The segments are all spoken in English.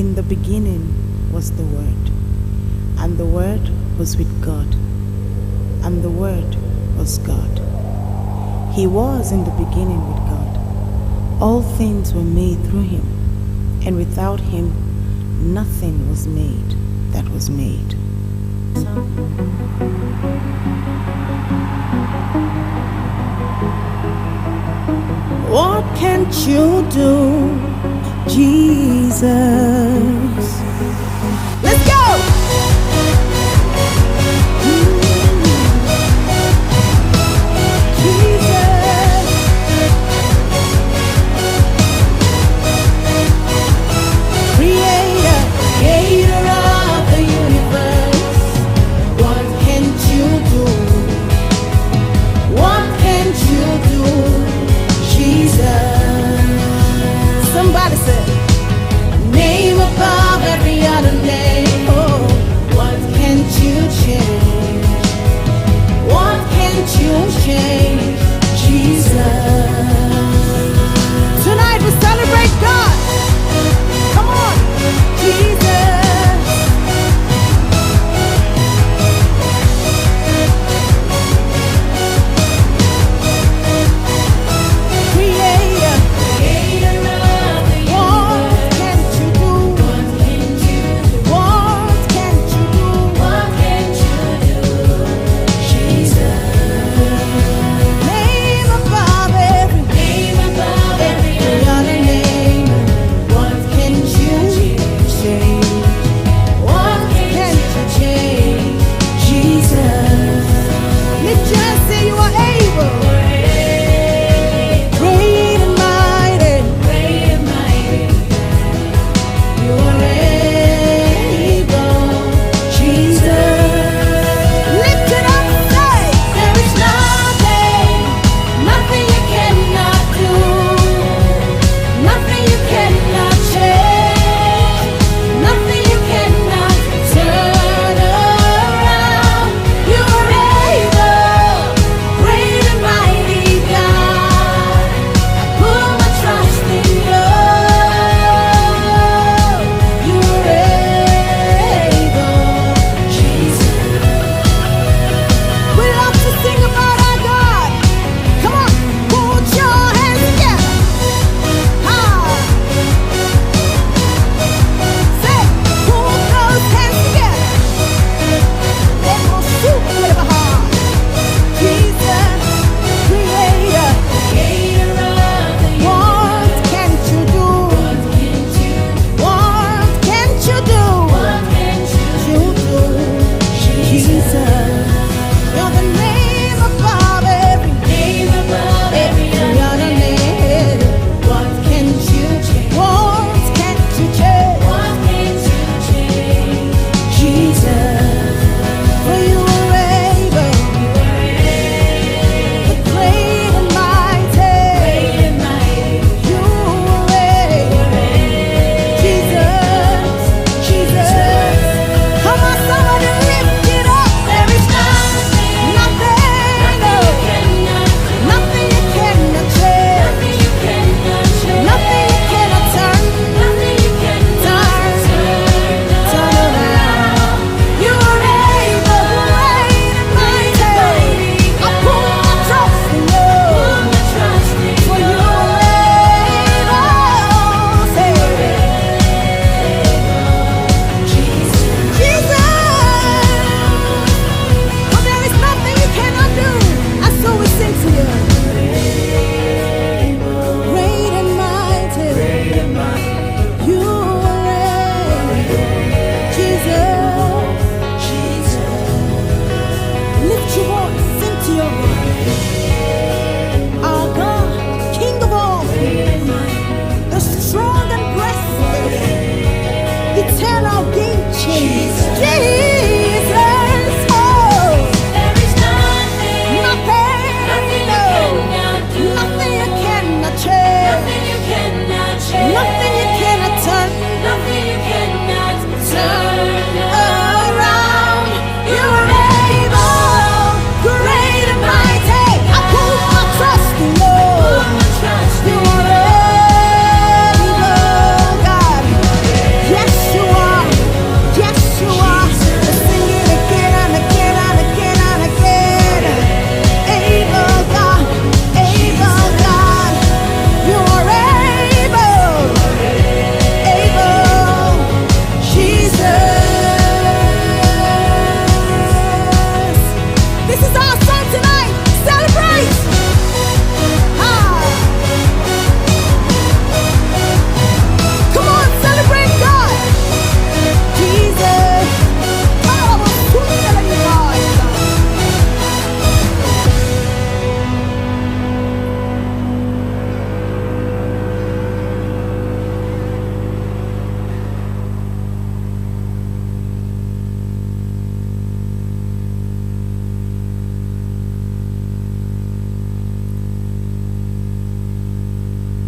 In the beginning was the Word, and the Word was with God, and the Word was God. He was in the beginning with God. All things were made through him, and without him nothing was made that was made. What can't you do, Jesus? Let's go! Jesus. Creator, creator of the universe. What can't you do? What can't you do, Jesus? Somebody said, name above every other name. Oh, what can't you change? What can't you change, Jesus? Tonight we celebrate God. Come on, Jesus. Creator, creator of the universe. What can't you do? What can't you do? What can't you do? What can't you do, Jesus? Name above every other name. What can't you change? What can't you change, Jesus? Lift your hands, say you are able. Great and mighty. You are able, Jesus. Lift it up and say, there is nothing you cannot do, nothing you cannot change, nothing you cannot turn around. You are able, great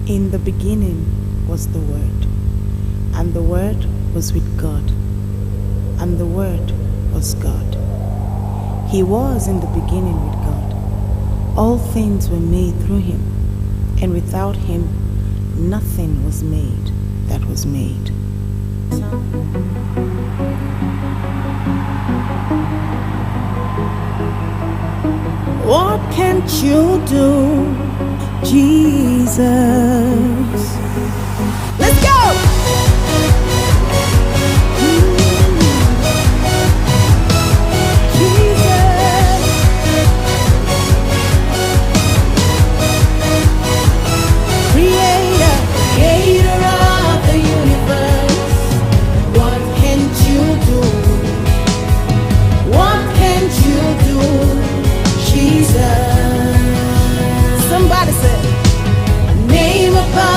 In the beginning was the Word, and the Word was with God, and the Word was God. He was in the beginning with God. All things were made through him, and without him nothing was made that was made. What can't you do, Jesus? Let's go! Somebody said, a name above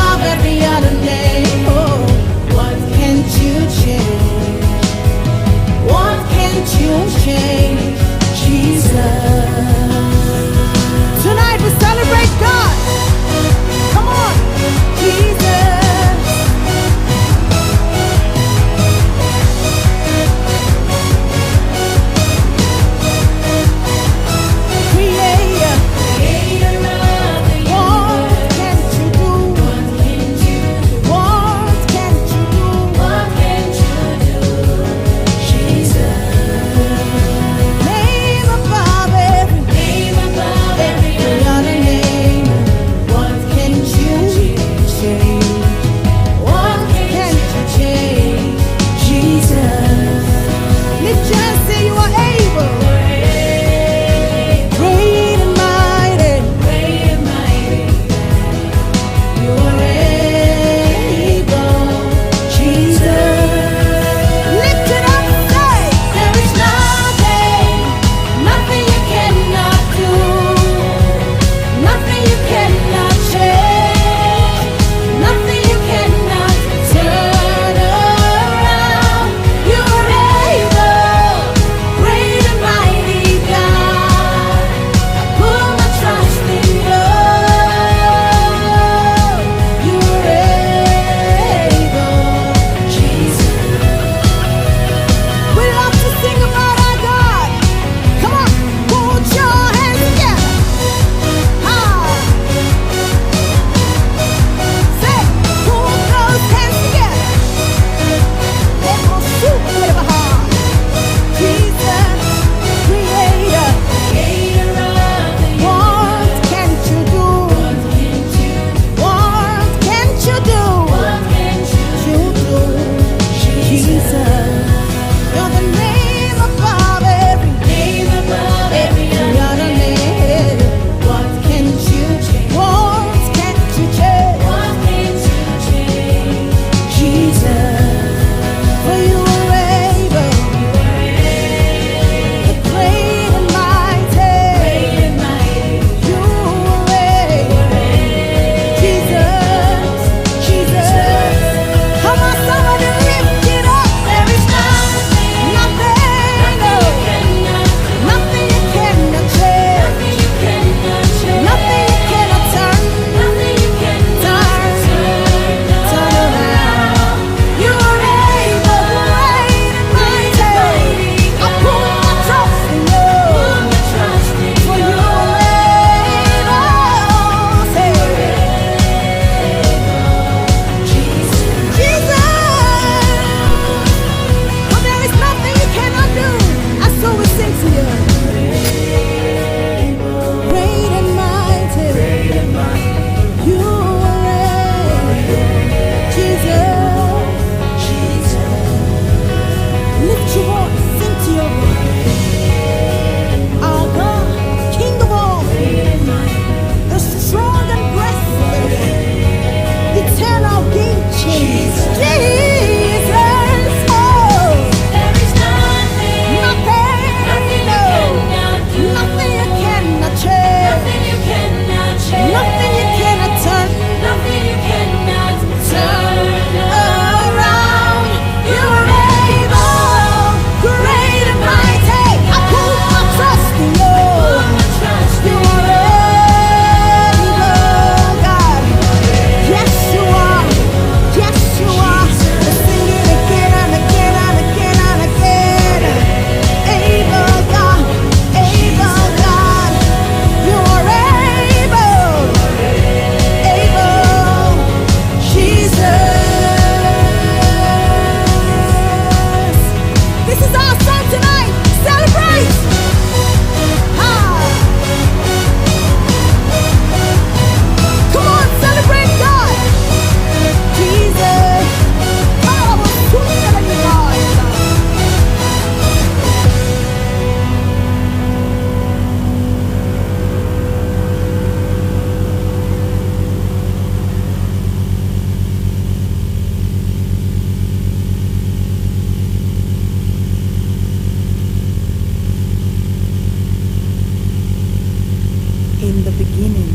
In the beginning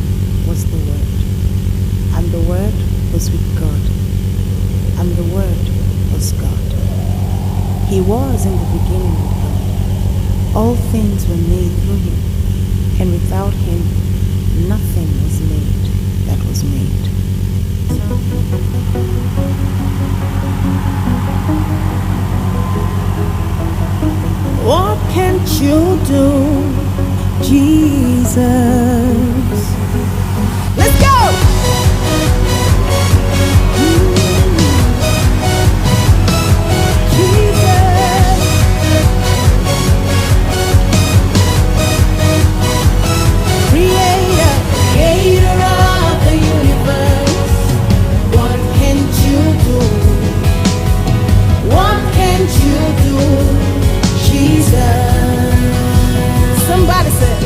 was the Word, and the Word was with God, and the Word was God. He was in the beginning with God. All things were made through him, and without him nothing was made that was made. What can't you do, Jesus? Let's go! Jesus. Creator of the universe. What can't you do? What can't you do, Jesus? Somebody said,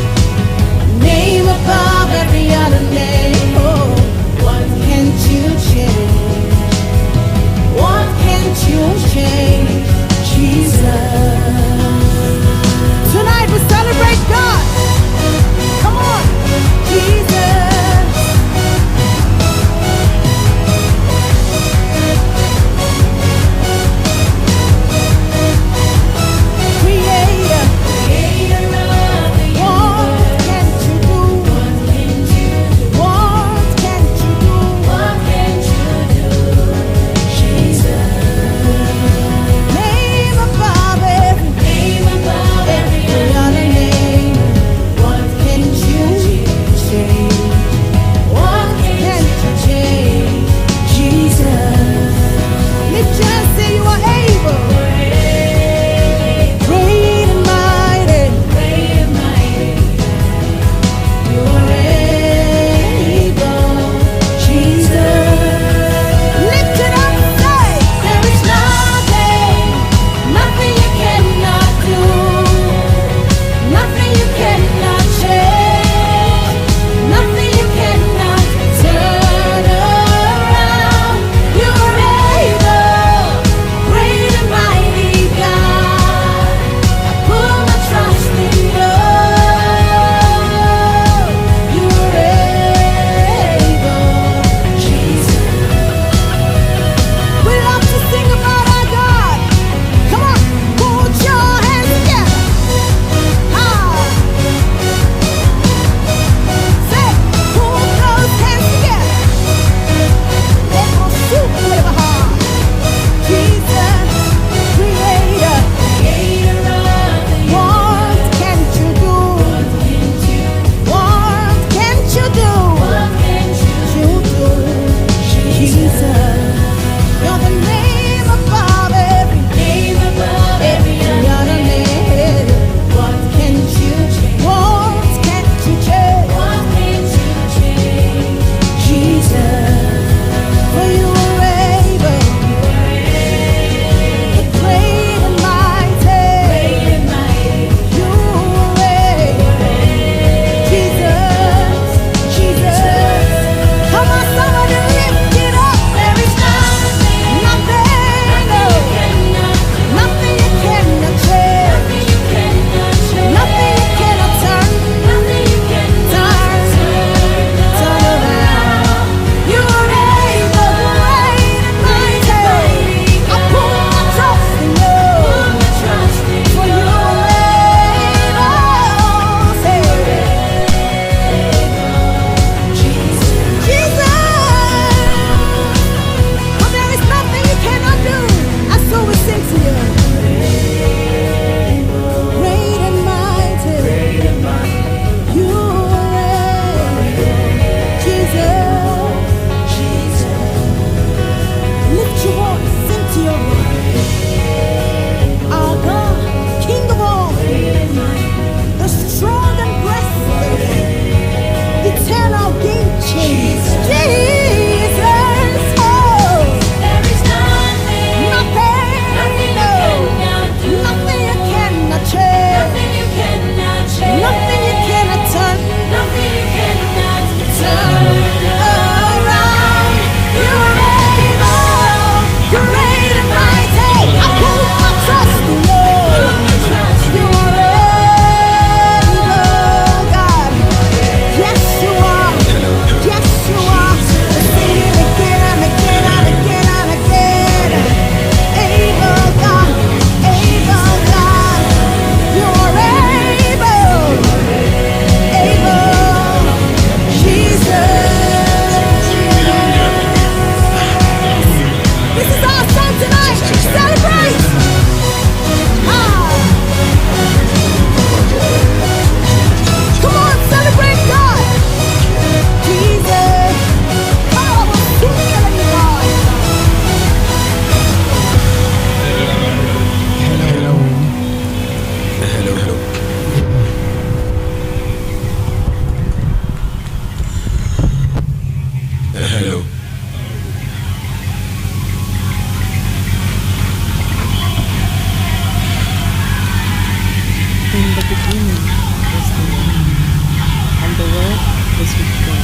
was with God,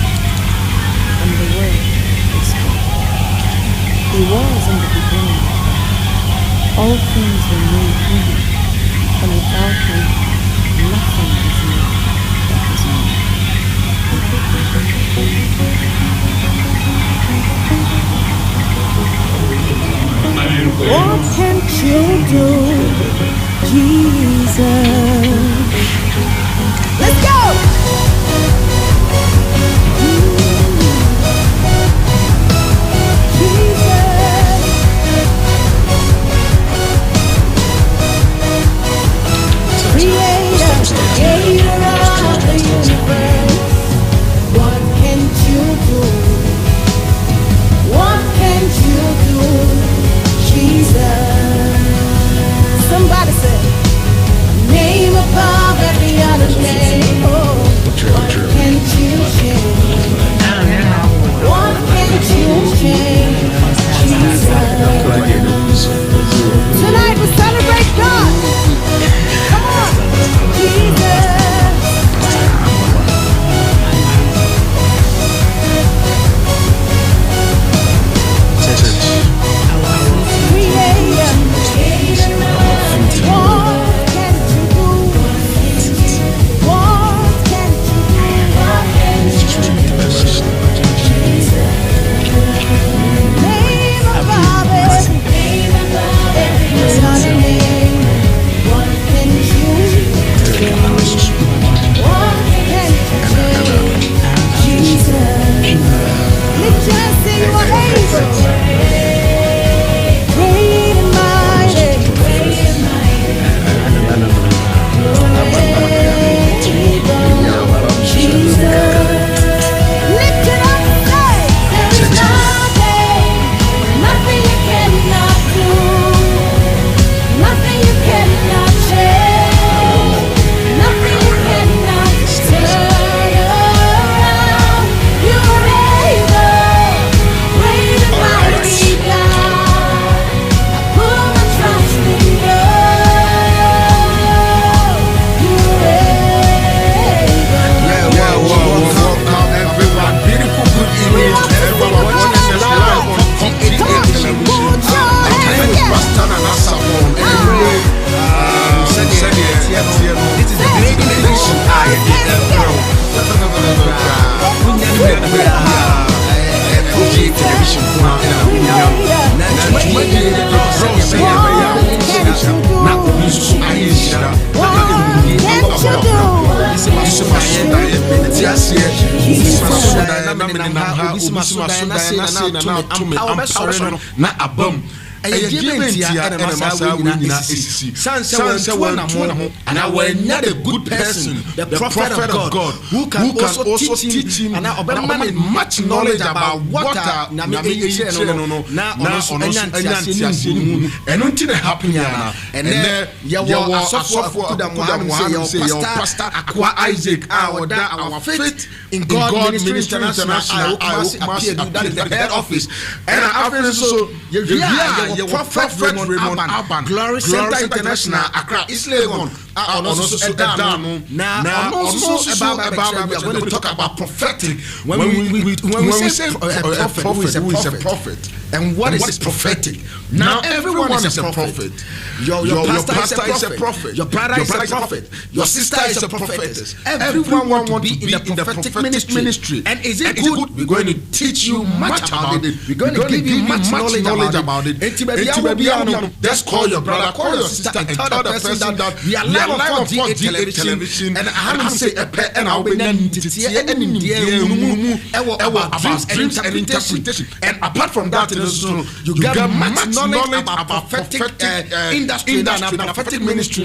and the Word was God. He was in the beginning with God. All things were made through him, and without him nothing was made that was made. What can't you do, Jesus? Let's go! Tonight we celebrate God. Come on, Jesus. And I will not a good person, the prophet of God, who can also teach him and much knowledge about what and until happen and then Pastor Aqua Isaac, our faith in God Ministry International, that is the head office, and after so you prophet Raymond Alban, Glory Center International, Accra, East Legon. Now, also about we are going to talk about prophetic. When we say a prophet, who is a prophet, and what is prophetic? Now everyone is a prophet. Your pastor is a prophet. Your brother is a prophet. Your sister is a prophetess. Everyone wants to be in the prophetic ministry. And is it good? We're going to teach you much about it. We're going to give you much knowledge about it. Just call your brother, call your sister, and tell the person that we are live on DA television. And I haven't say a pet and I'll be about dreams and interpretation. And apart from that, you get much knowledge about prophetic industry and prophetic ministry.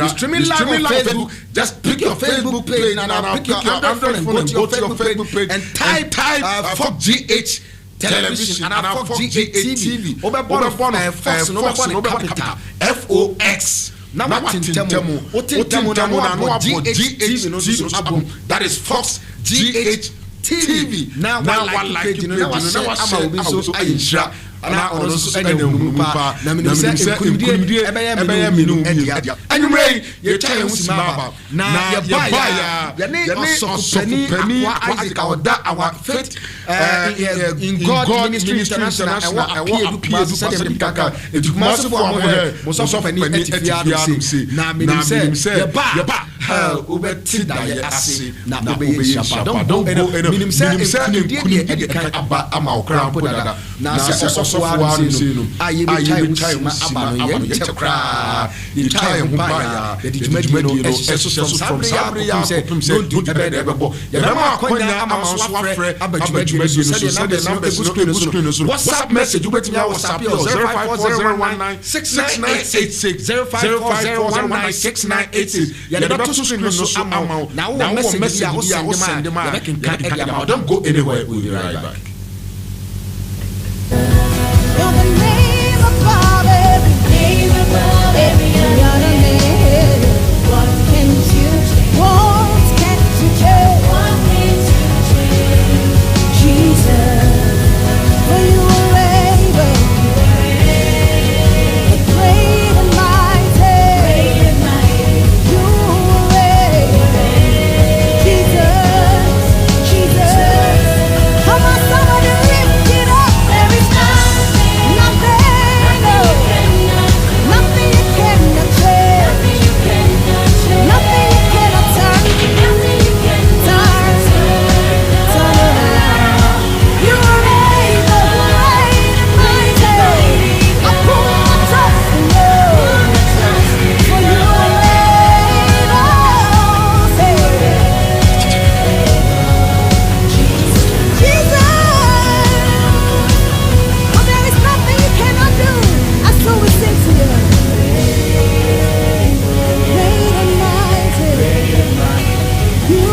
Streaming live on Facebook. Just pick your Facebook page and I'll pick your Android phone and go to your Facebook page and type Fox GH television and Fox GH TV. Fox FOX. Now that is Fox GH TV. Now one like ana ono so ene umupa na me say kunudie ebeye minu edia anwumre ye try hu simaba na ye baya ye ne osopani akwa Isaac oda our faith in God Ministry International and what said them kaka edukumase for am mo so pani etifia say na me say ye ba ubeti da ye ase na obe shapa don't go minim say kunudie e kan aba ama okra podada na say so one no aye be chai ma aba no ye chekra the time ho ba ya the jumadi no eso from sabre ya say don't do be bo ya ma akonya ama so afre aba jumadi no say the number screen so WhatsApp message ubeti ya WhatsApp 0540196986 0540196986 ya the doctor screen no so ama now message ya send them out don't go anywhere, we'll be right back. You're the name above every name above every other name. What can't you change? What can't you change? What can't you change? Jesus, for you are able, great and mighty. You are able, Jesus. Come on, somebody lift it up. There is nothing, nothing you cannot change, nothing you cannot turn around. You are able, great and mighty. I put my trust in you, for you are able. Jesus, oh, there is nothing you cannot do. And so we sing to you. Great and mighty, you are.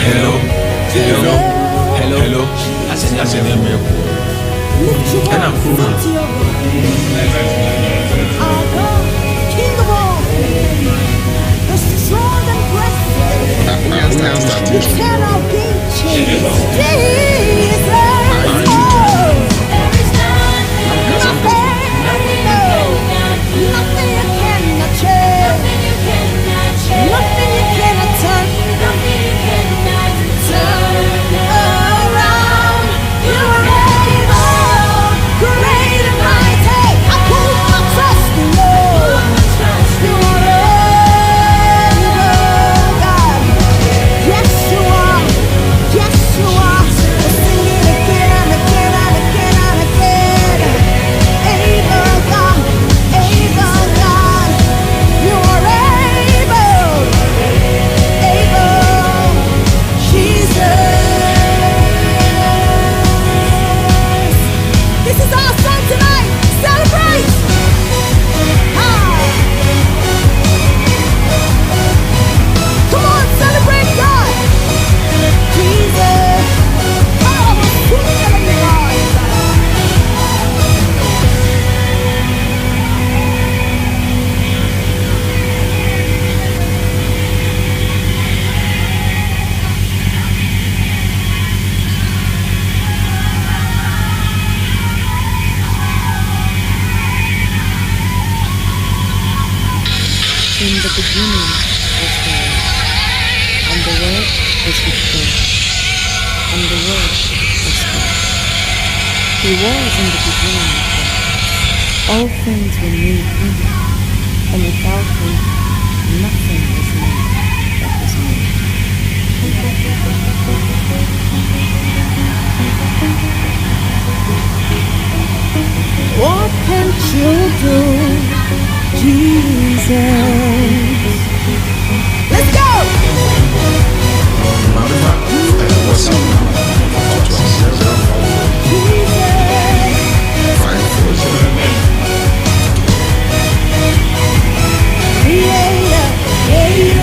Hello. I said, Lift your And I'm voice cool. up to your our God, King of all, the strong and great, the cannot be changed. Jesus, oh, there is nothing you cannot change, nothing you cannot turn around. You are able, great and mighty. I put my trust in you. You are able, God. Yes, you are. Yes, you are. Sing it again and again and again and again. Able, God. Able, God. You are able. Able, Jesus. This is our song tonight. Celebrate. Come on, celebrate God. Jesus. Oh, celebrate God. In the beginning was God, and the Word was with God, and the Word was God. He was in the beginning with God. All things were made in Him, and without Him nothing was made that was made. What can't you do, Jesus? Let's go! Jesus. Yeah.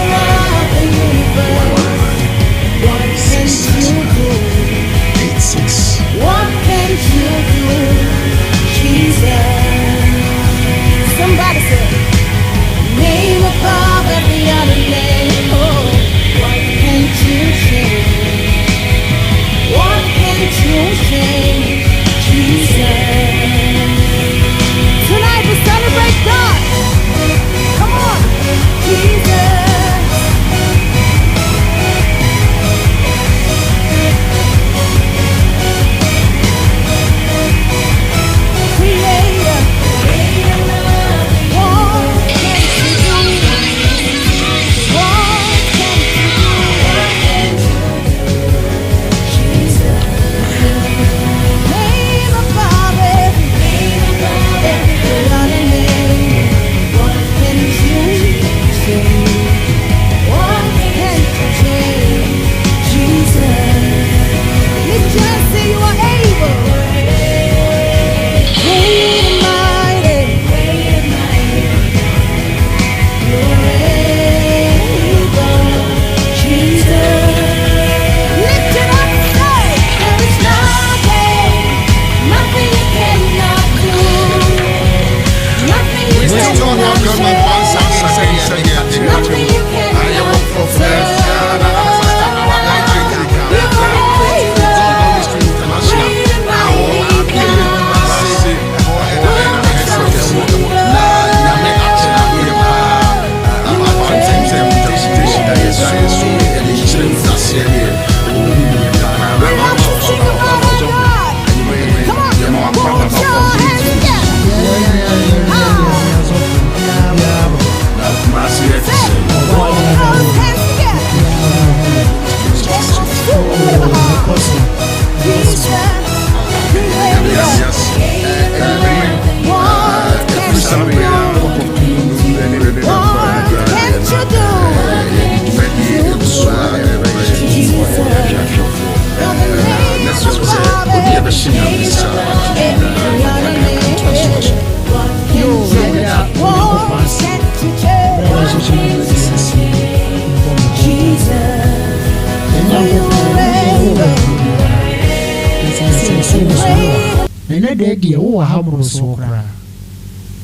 de die wo ha bro so kra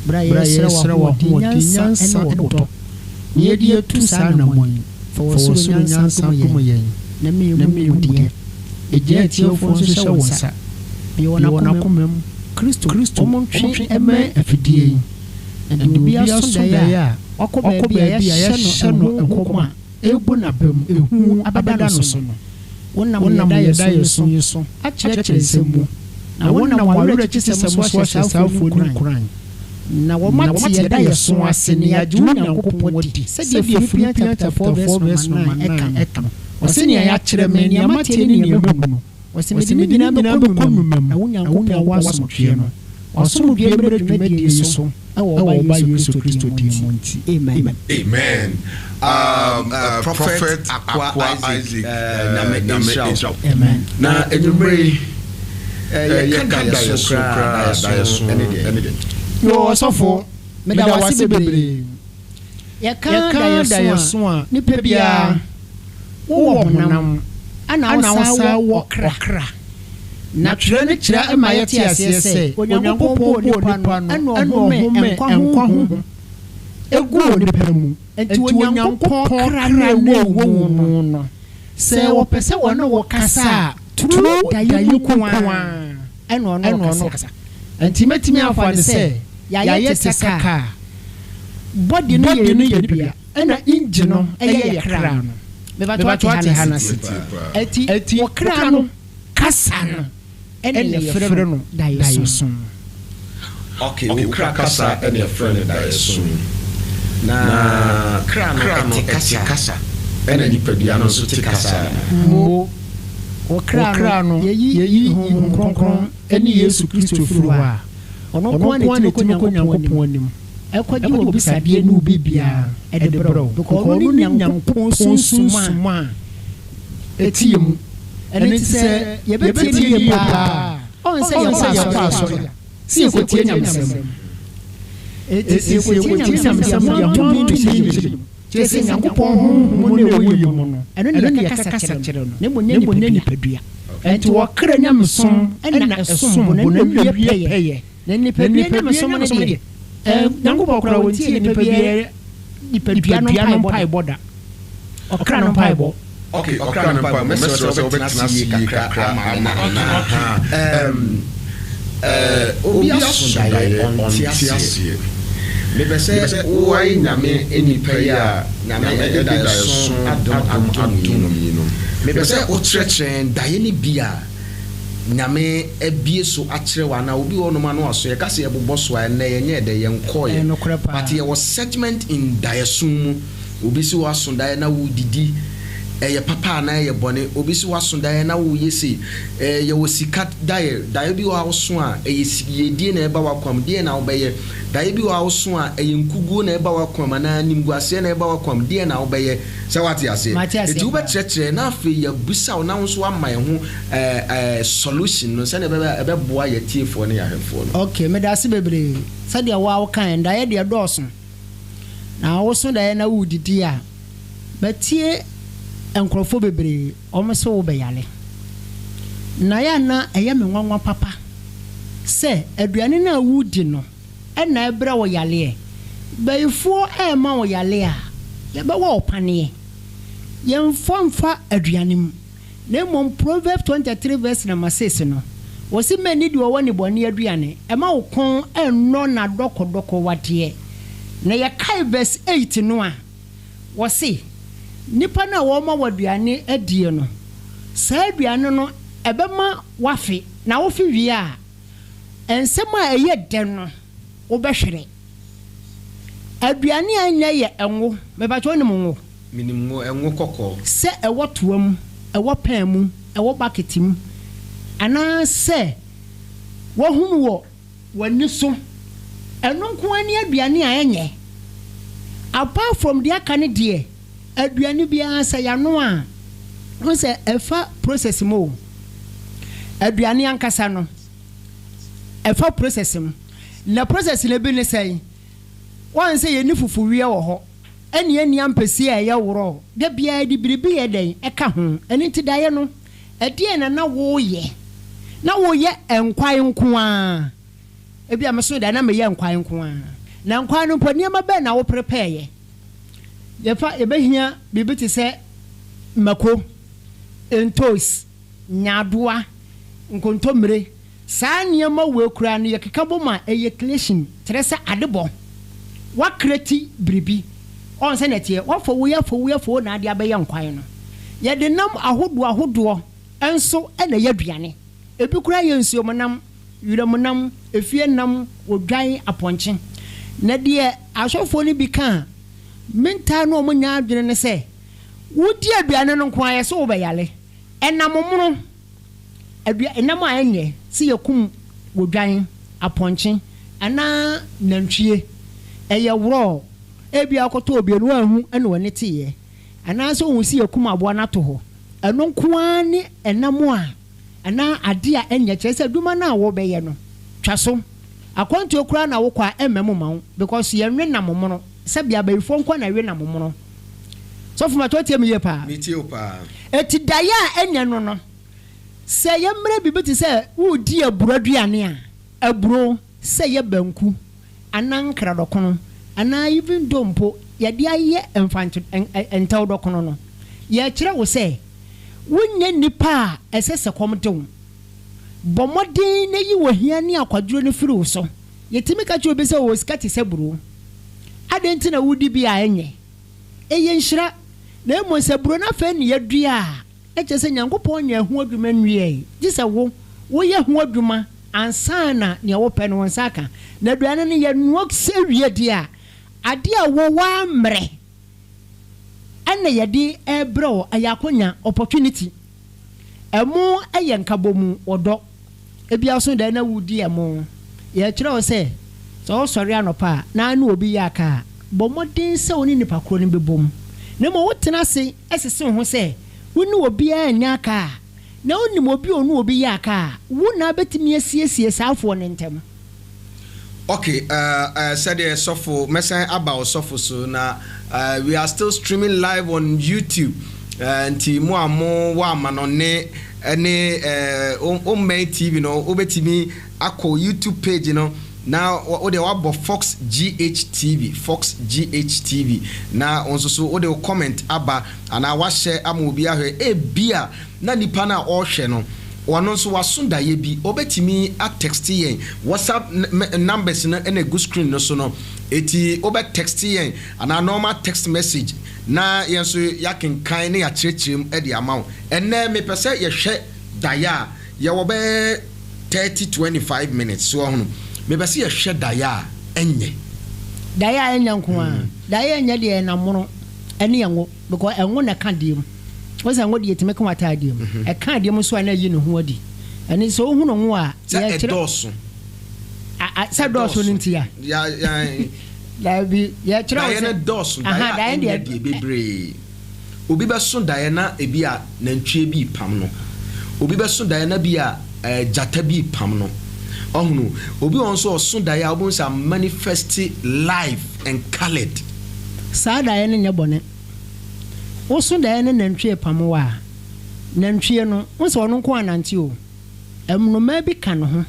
bra yesra wo nyansa ene to ye die tu sa na mo for so nyansa ko yen na me die eje tie fo so hye wonsa bi wona komem Kristo omontwe eme afidie and bi aso da ya akọ ba ya hye no nkoma ebu na bam ehu abada no so no wonna da yeso a chire semu na wonna wawre chise semu so hye safo ni kuran na womate da yeso ase ne adwuma nyankopon di se de Philippians chapter 4 verse 9 eka ose ne ya chire me ne amate ne ne mu ose me di na be komumam na wonya wasomtwe no wasomdwe mbre dwuma di yeso awo ba Yesu Kristo di mu nti amen prophet Akwa Isaac na Israel amen na enumere yakanda yeso kra ene de yo sofo me da wase bebre yakanda yeso a nipa bia wo monam ana wasa wo kra na tire ne kira ema yete asese onyankopon nipa no eno enkwa ho egu onipa mu enti onyankopon kra na wo no se wo pese wono wo kasa tru da yiku eno kasa enti metimi afa de se ya yete saka body no ye bia ena engine no eye kra no me ba to hanasi eti wo kra no kasa no ene frɛ no dayeso okay kra kasa ene frɛ no dayeso na kra no kasa ene nipadua no so te kasa mo o kra no yeyi kronkron ene Yesu Kristo furuwa ono ko ne ko nyankopon anim ekwaji obi sadie no bibia edebro because ono nyankopon sunsuma etiem ene ti se yebetie ni pa on se ya paso si ko tie nyamsem ko tie nyamsem ya mo ni se Jesse nyankopon mo ne oyi mo no eno ne kasa kire no ne mo ne padua enti wo kra nyamsom ena esom bo na wie peye ne ni padua nyamsom ne de nyankopon kra wontie ni padua no pai boda okra no pai bo okay okra no pai mesro so betina si kakra obi asundai on tiasie Lebese why nyame enipa ya nyame da so adom no mebese o trechen daye ni bia nyame ebie so akere wa na obi wono ma no aso ye kase ebobo so a na ye nye de ye nkoye but ye was segment in dayesum obi si waso daye na wo didi ye papa na ye bone obi si waso daye na wo yesi ye wosika daye bi wa so a ye die na eba wakwam die na obeye daye bi wa so a yenkuguo na eba wakwam na nimguase na eba wakwam die na obeye se wate ase eti ube chechre na afi ya busa na nso ama ye ho solution no se na ebe boa ye tiefo na ya hefo no okay me da se bebre se dia wa kan daye de doso na wo so daye na wo didi a betie enkrofo bebre omeso wo be yale na ya na eye me nwanwa papa se aduane na wudi no ena ebra wo yale bayifo e ma wo yale a ye be wo opane ye mfomfa aduane mu na mom Proverbs 23 verse number 6 no wo si mani di wo woni bone aduane e ma wo kon enno na dokodoko wade na ye kai verse 8 no a wo si nipa na wo ma waduane adie no sa aduane no ebema wafe na wo fi wi a ensem a eye den no wo behwere aduane anya ye enwo mebacho ne mo minimum enwo kokko se ewo toam ewo pan mu ewo bucket mu ana se wo hunu wo wani so eno nko ani aduane a enye apart from the akane die aduane bia sa ya no a no se efa process mo aduane ankasa no efa process mo na process le bi ne sai wan se ye ni fufu wie wo ho eni ampesi a ye woro de bia di biribi ye den eka ho eni ti daye no edie na wo ye na wo ye enkwan nko a ebi ameso da na me ye enkwan nko a na enkwan no mpo niam ba na wo prepare ye fa ebehia bibiti se mako entos nyadoa nkontomre saa niam we kura no ye keka boma eye creation tresa adebo wa kreti bribi on se netie wa fo wo na ade abaye nkwan no ye de nam ahodo enso na ye aduane ebi kura ye nsuo monam yurem nam efie nam odwan aponche na de asofo ni bi kan menta no mo nya adwene ne se wodi aduane no nkwan ye so wo bayale enam mono enam anye si yekum wodwan aponche ana nantwie eye woro ebi akoto obienu ahu ene wone tiye ana so hu si yekum abo na to ho eno nkwan ni enam a ana ade a enya kyerese duma na wo beye no twaso akwantu okura na wo kwa emem ma wo because ye nwe nam mono sabia bayifo nkwa na we nam mono so fuma to tie me pa me tie o pa eti daya enya no no se ye mre bibiti se wo di aburo aduane a aburo se ye banku anan kra dokono ana even dompo ye de aye enfant entaw dokono no ye kire wo se wonye nipa esese komtew bomodin na yi wohia ni akwaduro ne firi wo so yetimi ka kire obese wo skati seburo adenti na wudi bi a enye eye nhira na emo seburo na fa ni yadua eche se nyankopon nya hu adwuma nwie gise wo ye hu adwuma ansana ne wo pe no wonsaka na aduane ne ye nuo sewie dia ade a wo wa mre ana yedi ebro ayakonya opportunity emu ayenkabomu odo ebia so da na wudi emu ye kire o se so sori anopa na anu obi yaka bomodin se oni nipa kro ne bebom na mo wotena se esese ho se woni obi anya ka na oni mo obi onu obi yaka wona betimi asiesie saafo ne ntem. Okay, said the sofo message about sofo so now we are still streaming live on YouTube and mo amo wa manone any main TV no obetimi akọ YouTube page you know now o de wa bo Fox GH TV now on so o de comment aba and I wa share am obi ahwe e bia na nipa na o hwe no ono so wasunda ye bi obetimi a text yen WhatsApp numbers na na go screen no so no eti obet text yen and a normal text message na yen so yakin kan na ya chirechirem e di amount enne me pese ye hwe daya ye wo be 30-25 minutes so hono me pese ye hwe daya enye nko a daya enye de na mono ene yenwo because enwo na ka dim wasa ngodi yetime ka wata adiem e ka adiem so ana yi ne ho adi ani so hu no ho a ya edoso sa doso ntia ya la bi ya kira o se doso da ya de bebre obi be so da ya na ebi a nantwie bi pam no obi be so da ya na bi a jata bi pam no ohunu obi on so so da ya obun sa manifest live and colored sa da ya ne nyabone woso da ene nantwie pamwa nantwie no woso ono nko anante o emno ma bi ka no ho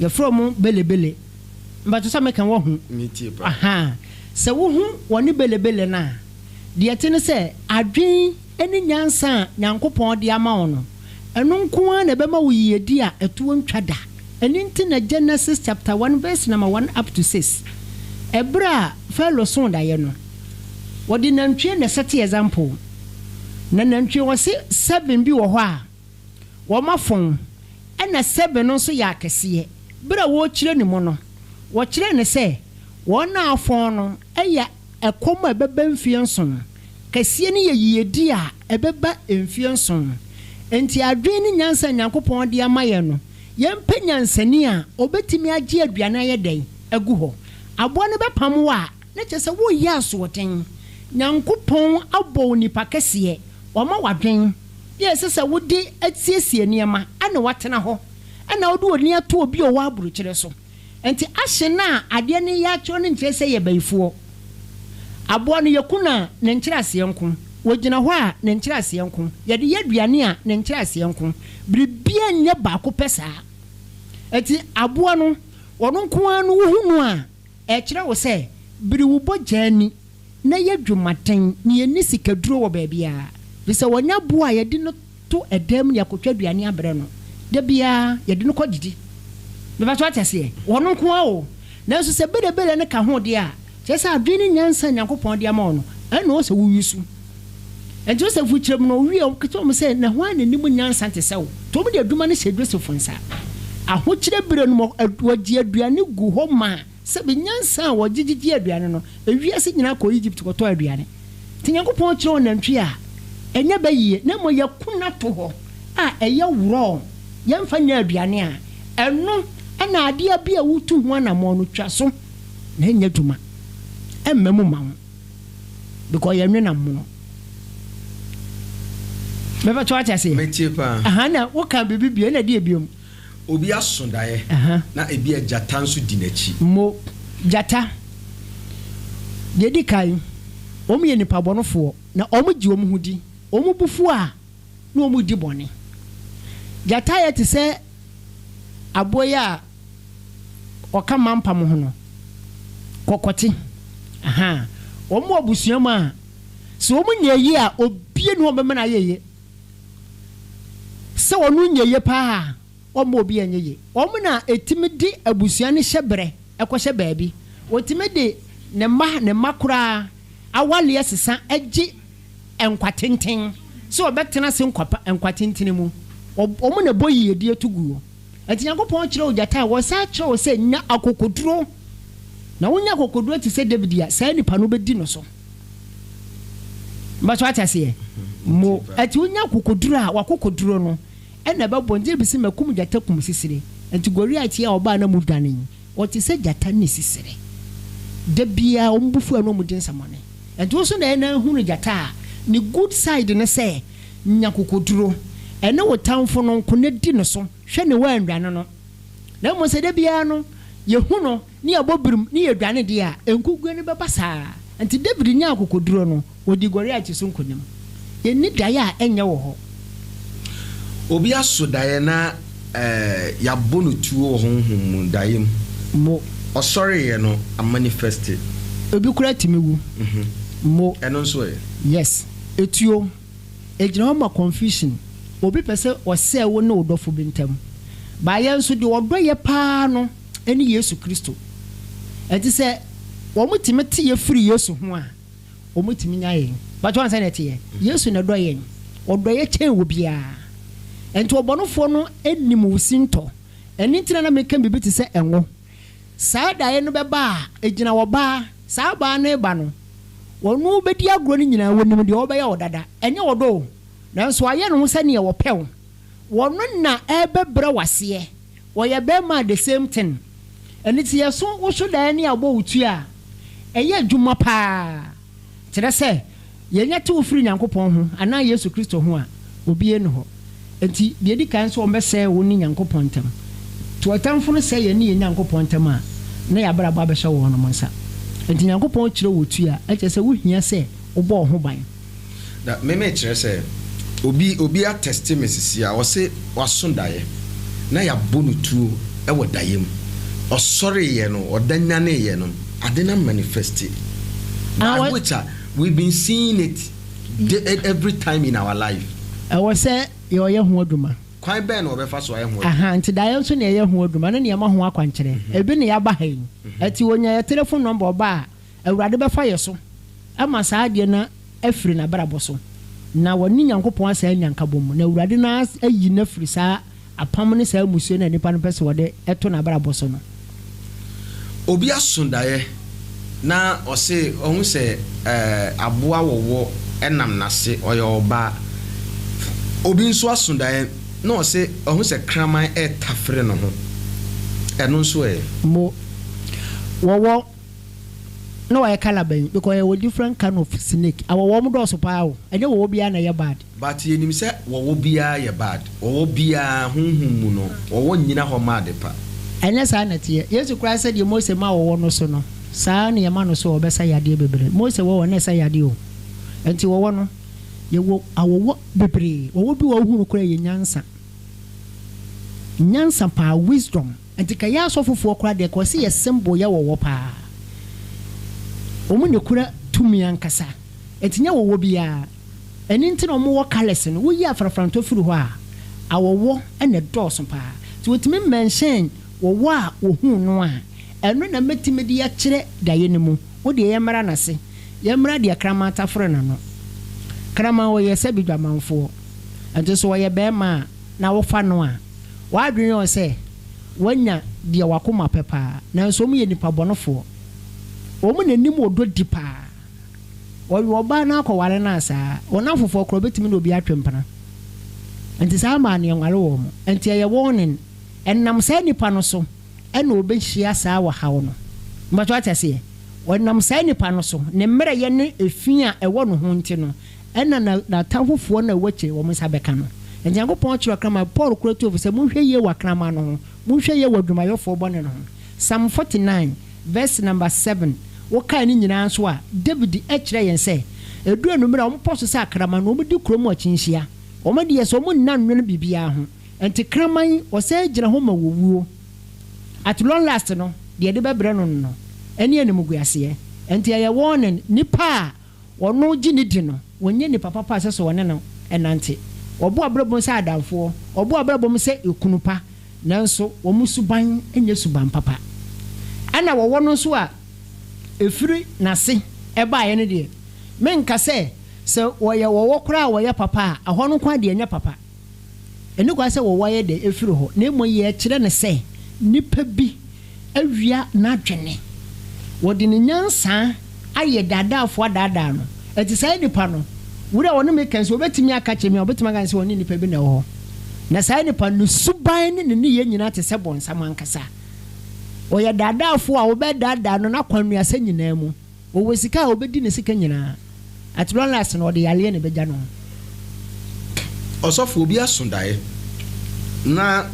ye from belebele mbato sa meka wo hu aha se wo hu woni belebele na de atene se adwen eni nyansa nyankopon de ama ono eno nko na be ma wo yedi a eto ntwada eni nti na Genesis chapter 1 verse number 1 up to 6 ebra fellow son da ye no wodi nantwie na set example na nantwie wose 7 bi wo ho a wo mafon na 7 no so ya akese bra wo kire ni mo no wo kire ne se wo na afon no eya ekoma beba mfie nson kase ni yeyedi a ebeba mfie nson enti adwen ni nyansa nyankopon de amaye no yempa nyansani a obetimi age aduane aye den agu ho abo ne bepam wa na kyese wo yi asoten nyankopon abo nipa kese oma wadwen yesese wodi atiesie niema ana watena ho ana wodi oni ato obi o wa aburu kire so enti ahye na ade ne ya kyo ne nkyese ye baifuo abo ne yakuna ne nkyerase nko wogina ho a ne nkyerase nko ye de yaduane a ne nkyerase nko biribi bibia nye baako pesa eti aboa no wono nkoa no wohunu a kire wo se biri wo bojani na yadwumaten ne ni sikaduro wo baabia bisa wonya boa yedi no to edam ne akotwa duane abre no da bia yedi no kodidi me ba to atese wono nkoa o na so se bede ne ka ho de a kyesa adwene nyansa nyankopɔn de ama no ɛna o se wo yusu and Joseph Wicham no we am say na ho ananim nyansa te sew to me de aduma ne hye Joseph nsa ahokyere bere no wagye aduane gu ho ma se be nyansa wagye aduane no ewiase nyina ko Egypt ko to aduane ti nyankopɔn kyerɛ onantwi a enya bayie na mo yakuna to ho a ɛyɛ wuro yɛmfa nya aduane a ɛno ana ade a bia wutu ho na mo no twa so na enya duma emmemu ma ho because yɛnwe na mo no beba to atase metie pa aha na wo ka bibibie na de biom obi asondae na ebi ajata nso di nachi mo jata de di kai omu ye nipa bonofo na omu gi omu hudi omu bufu a na omu di bone jata ye te se aboya oka mampa mo hono kokoti aha omu obusuam a so omu nyayi a obie no obema na yeye se wonu nyeye pa omo obi anyeye omo na etimi di abusua ne hyebre ekɔhye baabi otimi di ne makura awale asesa agi enkwatenten so obetena se enkwatenten mu omo na boyi edi etuguo atinyakopɔn kyerɛ ojata wo sa kyerɛ wo se nya akokoduro na wonya akokoduro ti se David ya sa nipa no bedi no so mbaso atase mo ati wonya akokoduro a wakokoduro no ena ba bonje bisi makum jata kum sisire enti Goliath ya oba na mudane o ti se jata ni sisire da bia ombufu anu mudin samone enti wo so na ena hunu jata ni good side ne se nya kokoduro ena wo tamfo no nkone di no so hwe ne wa anduane no na mo se da bia no ye hunu ni abobirim ni ye duane de a enkugu ne beba saa enti David nya kokoduro no odi Goliath so nkonim ye ni daya enye wo ho obi asodae na ya bonu tuo honhom daim mo osori ye no a manifested obi kura timiwu mo eno nso e yes etuo ejina ma confusion obi pese ose wo na odofo bintam ba ye nso de odoye pa no eni Yesu Kristo enti se wo mutime te ye free Yesu ho a wo mutime nya ye ba to ansa na te ye Yesu na doye odoye chen wo bia enti obonofo no enim wusinto eni ntina na meka bibi te se enwo saa dae no beba ejina wo ba saa ba na eba no wonu bedi agro ni nyina wonim de obeya odada enye wodo nanso aye no se ne ye wo pew wonu na ebebre wase wo ye be ma the same thing eni ti ye so wo so dae ne abo wutu a eye adwuma pa kire se ye nya te wo firi Nyankopɔn ho ana Yesu Kristo ho a obi enu ho enti de di kan so ombese wo ni Nyankopɔn tam to atamfo no se ye ni Nyankopɔn tam a na ya bra ba be hye wo no monsa enti Nyankopɔn kire wo tu a eche se wo hia se wo bo ho ban da meme kire se obi a testimony a wo se wasondae na ya bonu tuo e wo dayem osori ye no odanyane ye no adena manifested which we've been seeing it every time in our life I say ye ho aduma kwan be na obefa so ye ho aha nti dae so na ye ho aduma na ne ma ho akwankyere ebi ne ya ba han ati wonya ya telephone number oba awurade befa ye so ama saa de na afiri na brabo so na woni Nyankopɔn asa nyanka bom na awurade na ayi na afiri saa apam ne saa musuo na nipa no pese wode eto na brabo so no obi asondae na ose ohun se aboa wowo enam nase oyoba obi nso asondae na ose ohun se kraman tafre no ho eno nso mo wowo no I calaban because we different kind of snake our warm do so pa o enye wowo bia na ye bad but yenim se wowo bia ye bad wowo bia hunhum mu no wowo nyina ho ma de pa enye sa na tie Yesu Christ said Moses ma wowo no so no saa ne yama no so obesa yade bebre Moses wowo na sa yade o enti wowo no ye wo awowo bebre wowo bi wo hu kura ye nyansa nyansa pa wisdom enti ka ya asofofo kora de ko se ye symbol ya wo pa omu ne kura tumi ankasa enti nya wo bia eni nti no mo wo colors no wo yi afrafranto firi ho a awowo ene dɔɔso pa ti wotimi mention wo a wo hu no a eno na metimi de ya kyerɛ daye ne mu wo de ye mara na se ye mara de krama tafre na no krama wo ye se bidwamanfo enti so wo ye be ma na wo fa no a wa adwene o se wanya de wakoma pepa na so mu ye nipa bɔnofo o mu nanim odo dipa wo ba na akɔware na asa wona fofo kro betimi na obi atwempana enti sa ma ne nware wo mu enti ye warning ennam sa nipa no so ena obehia sa wa hawo no mbato atase wonnam sa nipa no so ne mmere ye ne efi a ewo no ho nti no ena na tafofo na wache wo msa beka no enti Yakobon chiro krama Paul kroto se munhwe ye wa krama no ho munhwe ye wa dwumayofo bone no ho Psalm 49 verse number 7 wo kai ni nyina so a David ekire yen se edu enumere o mposo se akrama no omudi krom achinhia omadi yeso mo nnan no bibia ho enti kraman o se gina ho ma wowuo at long last no de de bebre no no eni eni muguase enti ye warning nipa wono gini di no wonye nipa papa se so wone no enante obo abrabom se adamfo obo abrabom se ekunupa nanso wo musuban enye suban papa ana wo wono so a efiri nase eba ye ne de menka se woye wo kora woye papa ahono kwa de enya papa eni kwa se wo woye de efiri ho na emoye kire ne se nipa bi awia na dwene wodi ne nyansa aye dadafo dada no eti sai nipa no wura woni me kan se obetimi aka chemi obetimi aka se woni nipa bi na ho na sai nipa no suban ne ne ye nyina te se bonsam ankasa oye dadafo a obedada no na kwanua se nyina mu owo sika a obedi ne sika nyina atron last no de yale ne beja no osofo obi asondae na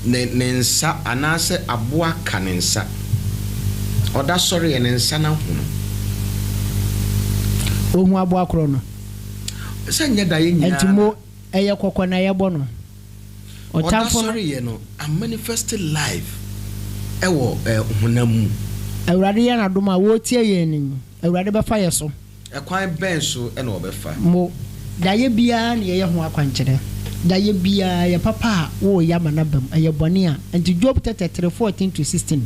ne nsa anase aboa kanensa oda sori ne nsa na hu ohun aboa kro no se nya da ye nyina entimo eye kokko na ye bo no oda sori ye no a manifested life ewo hunamu awurade ye na doma wo tie ye ni awurade be fa ye so ekwan ben so e na obefa mo da ye bia na ye ho akwankyere da ye bia ye papa wo ya manabam eye bone a anti Job 33:14-16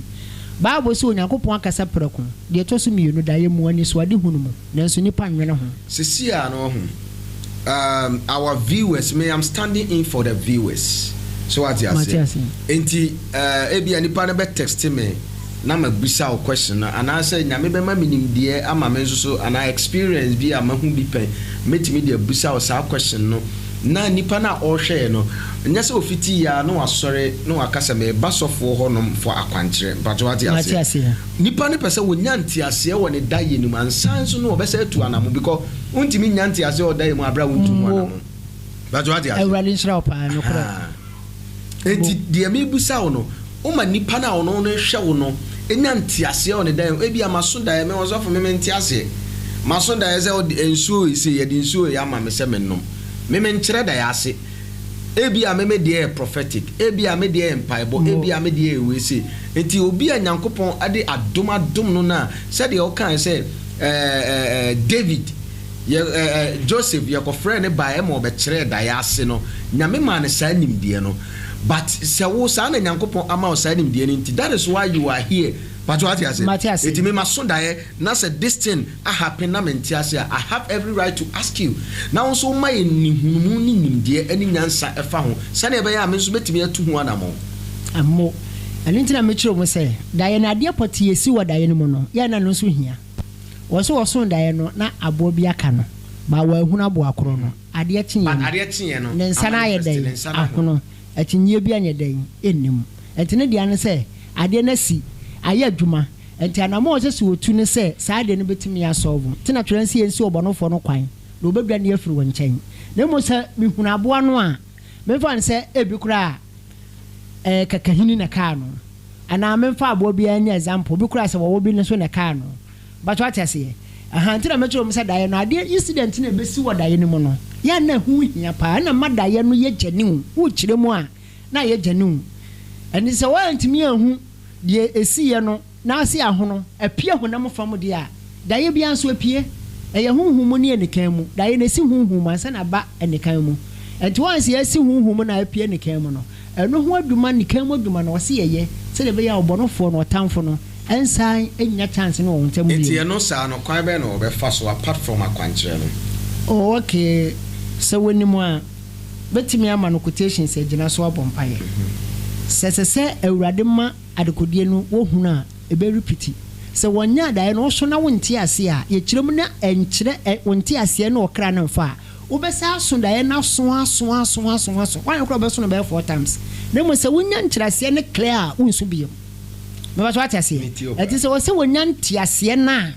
Bible so Yakobon akasa preko de to so mienu da ye mu ani so ade hunu mu nanso nipa nwene ho sesia no ho our viewers me I'm standing in for the viewers so what you say enti ebia nipa na be text me na mabisa o question na ana say nyame be ma minim de ama me so ana experience bi ama hu bi pen metimi de busa o sa question no na nipa na o hwe no nya se ofiti ya no asore no akasa me basofo ho no for akwankyere but what you say nipa ne pese wonya ntiase wo ne daye ni mansan so no obese atu anamo because untimi nya ntiase o daye mu abra untu anamo but what you say ewrali nsra pa no kora enti de me busa o no o ma nipa na o no hwe wo no enya ntiase o ne daye ebi amaso daye me wozofo me ntiase maso daye se o ensuo ise ye de ensuo ya ma me se me nom me nkyere daye ase ebi a me de prophetic ebi a me de empaibo ebi a me de ewese enti obi a Nyankopon ade adom no na se de o kan se David Joseph ye ko frɛ ne ba e ma obekere daye ase no nyame ma ne sa nimdie no but se wo sa na Nyankopon ama o sa nimdie no enti that is why you are here but what you say eti me maso daye na say this thing a happen na mentiase I have every right to ask you now so my nihunu ni nimdie ani nyansa efa ho sane ebe ya me so betimi atu hu anamo ammo ani ntina me kiro mo say daye na ade poti esi wo daye no mo no ya na no so hia wo daye no na abo bi aka no ba wa hunu abo akoro no ade tinye no ne nsa na ye daye akono atinye bi anye daye ennim entine dia ne say ade na si aye adwuma enti anamo o se otu ne se saa de no betimi ya solve tina transi ensi obonofo no kwan na obedwa ne afiri won nchen na mo se mihuna aboa no a memfa ne se ebi kura kakahini na ka no ana memfa aboa bi anya example bi kura se wo bi ne so na ka no but what I say tina metro mo se daye no ade incident na besi wo daye ni mo no ya na hu hia pa na madaye no ye gyani wo kire mu a na ye gyanum eni se wa ntimi ahu de esiye no na ase ahono apie honam fam de a da ye bia nso apie eye huhumu ne enikan mu da ye na si huhumu ansa na ba enikan mu enti wansi ye si huhumu na apie enikan mu no eno ho aduma enikan mu aduma na wose ye se de be ya obonofo no otamfo no ensan enya chance no won tamu enti ye no sa no kwan be no be fa so apart from akwankyere no oh okay so woni mu a betimi ama no quotation se gina so abompaye sese awurade ma adekodie no wo hunu a ebe repeat se wonya dae no so na wonti ase a ye kirem na enkyere wonti ase na okra na mfa wobesa aso dae na so wan kro be so no be 4 times na mo se wonya nkyere ase ne clear wonsu biem me ba so ati ase eti se wo se wonya nti ase na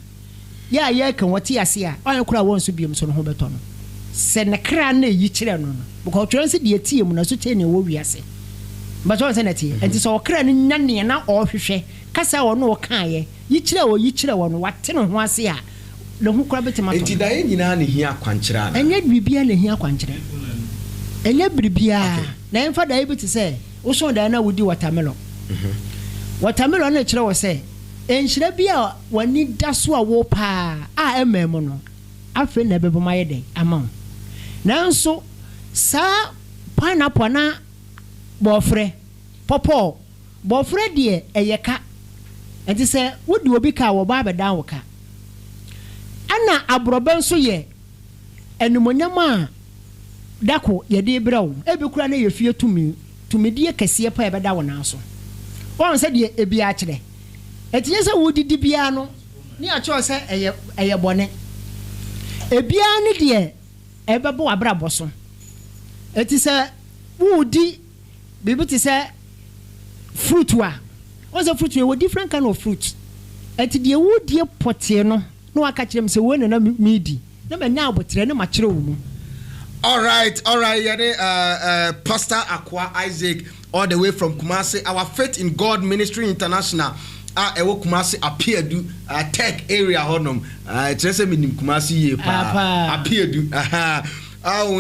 ya ye kan woti ase a wan kro wonsu biem so no ho beto no se ne kra na yi kire no no because transi de tie mu na so che ne wo wiase but what say nati enti so okra ni nyane na ohwehwe kasa wo no kan ye yikyire wo no wate no ho ase a le hu kura betima to enti da ye nyina na hia kwankyere ana enye bibia na hia kwankyere enye bibia na emfa da ye bi te say wo so da na wodi watermelon watermelon na kyerɛ wo say enhyira bia wani da so a wo pa a emem no afi na bebo maye den ama nanso sa pineapple na bofre popo bofre de eyeka enti se wodi obi ka wo ba bedan wo ka ana abroben so ye enumonyama dako ye de brawo ebi kura na ye fie tumidie kese pa ebeda wo na so won se de ebi a kire etinye se wodi bia no ni a cho se eye bone ebia ne de ebebo abrabo so eti se wodi bibi ti say fruit wa what's a fruit we different kind of fruit eti de wodi pote no no aka kire me say we na medi na me nya abotre ne ma kire wo mu all right yade Pastor Akwa Isaac all the way from Kumasi, our Faith in God Ministry International ewo Kumasi Apiedu tech area honom trese me nim Kumasi ye pa Apiedu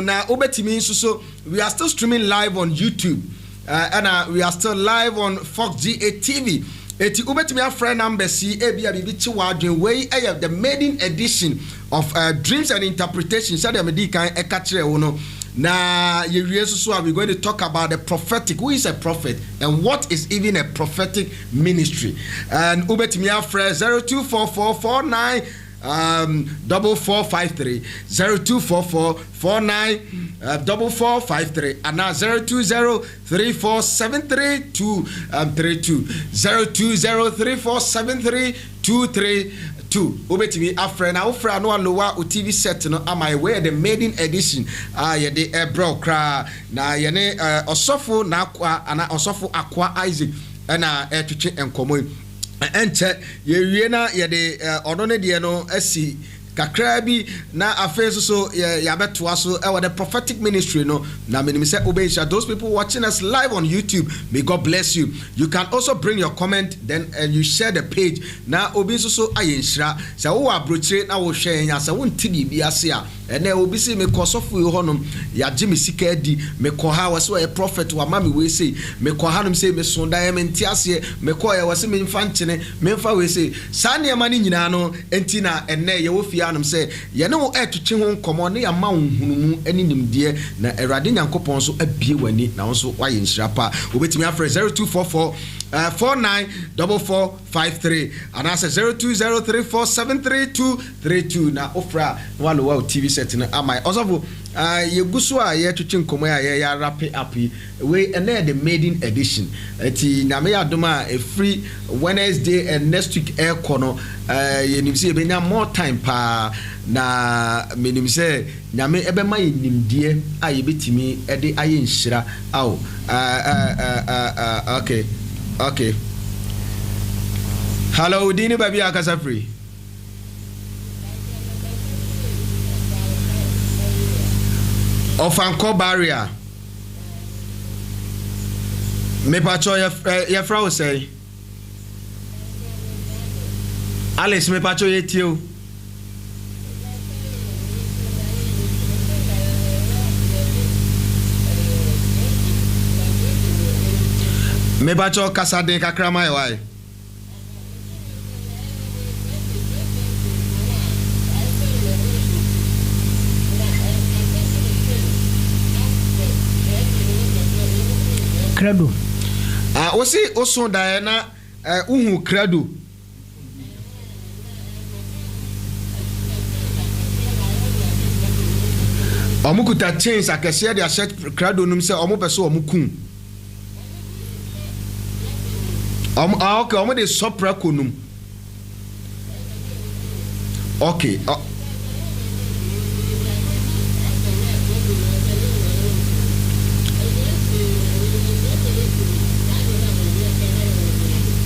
na obetimi so we are still streaming live on YouTube and we are still live on Fox GA TV. Eti ubetimi a friend number C ebia bibi chi wadwen way the maiden edition of Dreams and Interpretation. Said the medical ekachire wo no na yewie so we going to talk about the prophetic. Who is a prophet and what is even a prophetic ministry? And ubetimi a friend 024449 4453 024449 4453 and now 0203473232 0203473232 obetimi afre na ofra no alowa o TV set no am I wear the maiden edition ye de ebro kra na ye ne osofo na akwa ana osofo Akwa Isaac na etwetwe enkomo enche ye wie na ye de ono ne de no asi kakra bi na afeso so ya betoa so the prophetic ministry no na menim say obeisha those people watching us live on YouTube, may God bless you. You can also bring your comment then you share the page na obi so ayenhira say wo abrochire na wo hwe nya say wonti bi ase a ene obi si me kosofo yo honom ya gimi sika di me ko ha wase we prophet wa mami we say me ko hanom say me sonda ya me nti ase me ko ya wase me mfa nkyene me mfa we say sa ne ma ni nyina no enti na ene ye wo fie anom say ye ne wo etwetwe ho nkomo ne ya ma hunhunumu ani nimdie na Awurade Nyankopon so abie wani na wo so waye nhira pa obetimi afre 0244 494453 and I said 0203473232 na ofra walo wa TV set na amai osofo yeguso a ye twetwe nkomo a ye ya wrap up we and the maiden edition eti na me adoma a free Wednesday and next week air kono ye nim se be nya more time pa na menim se nyame ebe ma yenimdie a ye betimi e de aye nhira aw okay hello dini baby akasa free Ofanko barrier me pacho ye fra o say Alice me pacho ye tio Me bacho kasa den kakra mai why. Credo. Osi osun da na uhu credo. Omukuta chains akese de ashet credo num se omu pese omukun. Okay, omu de sopra konum. Okay.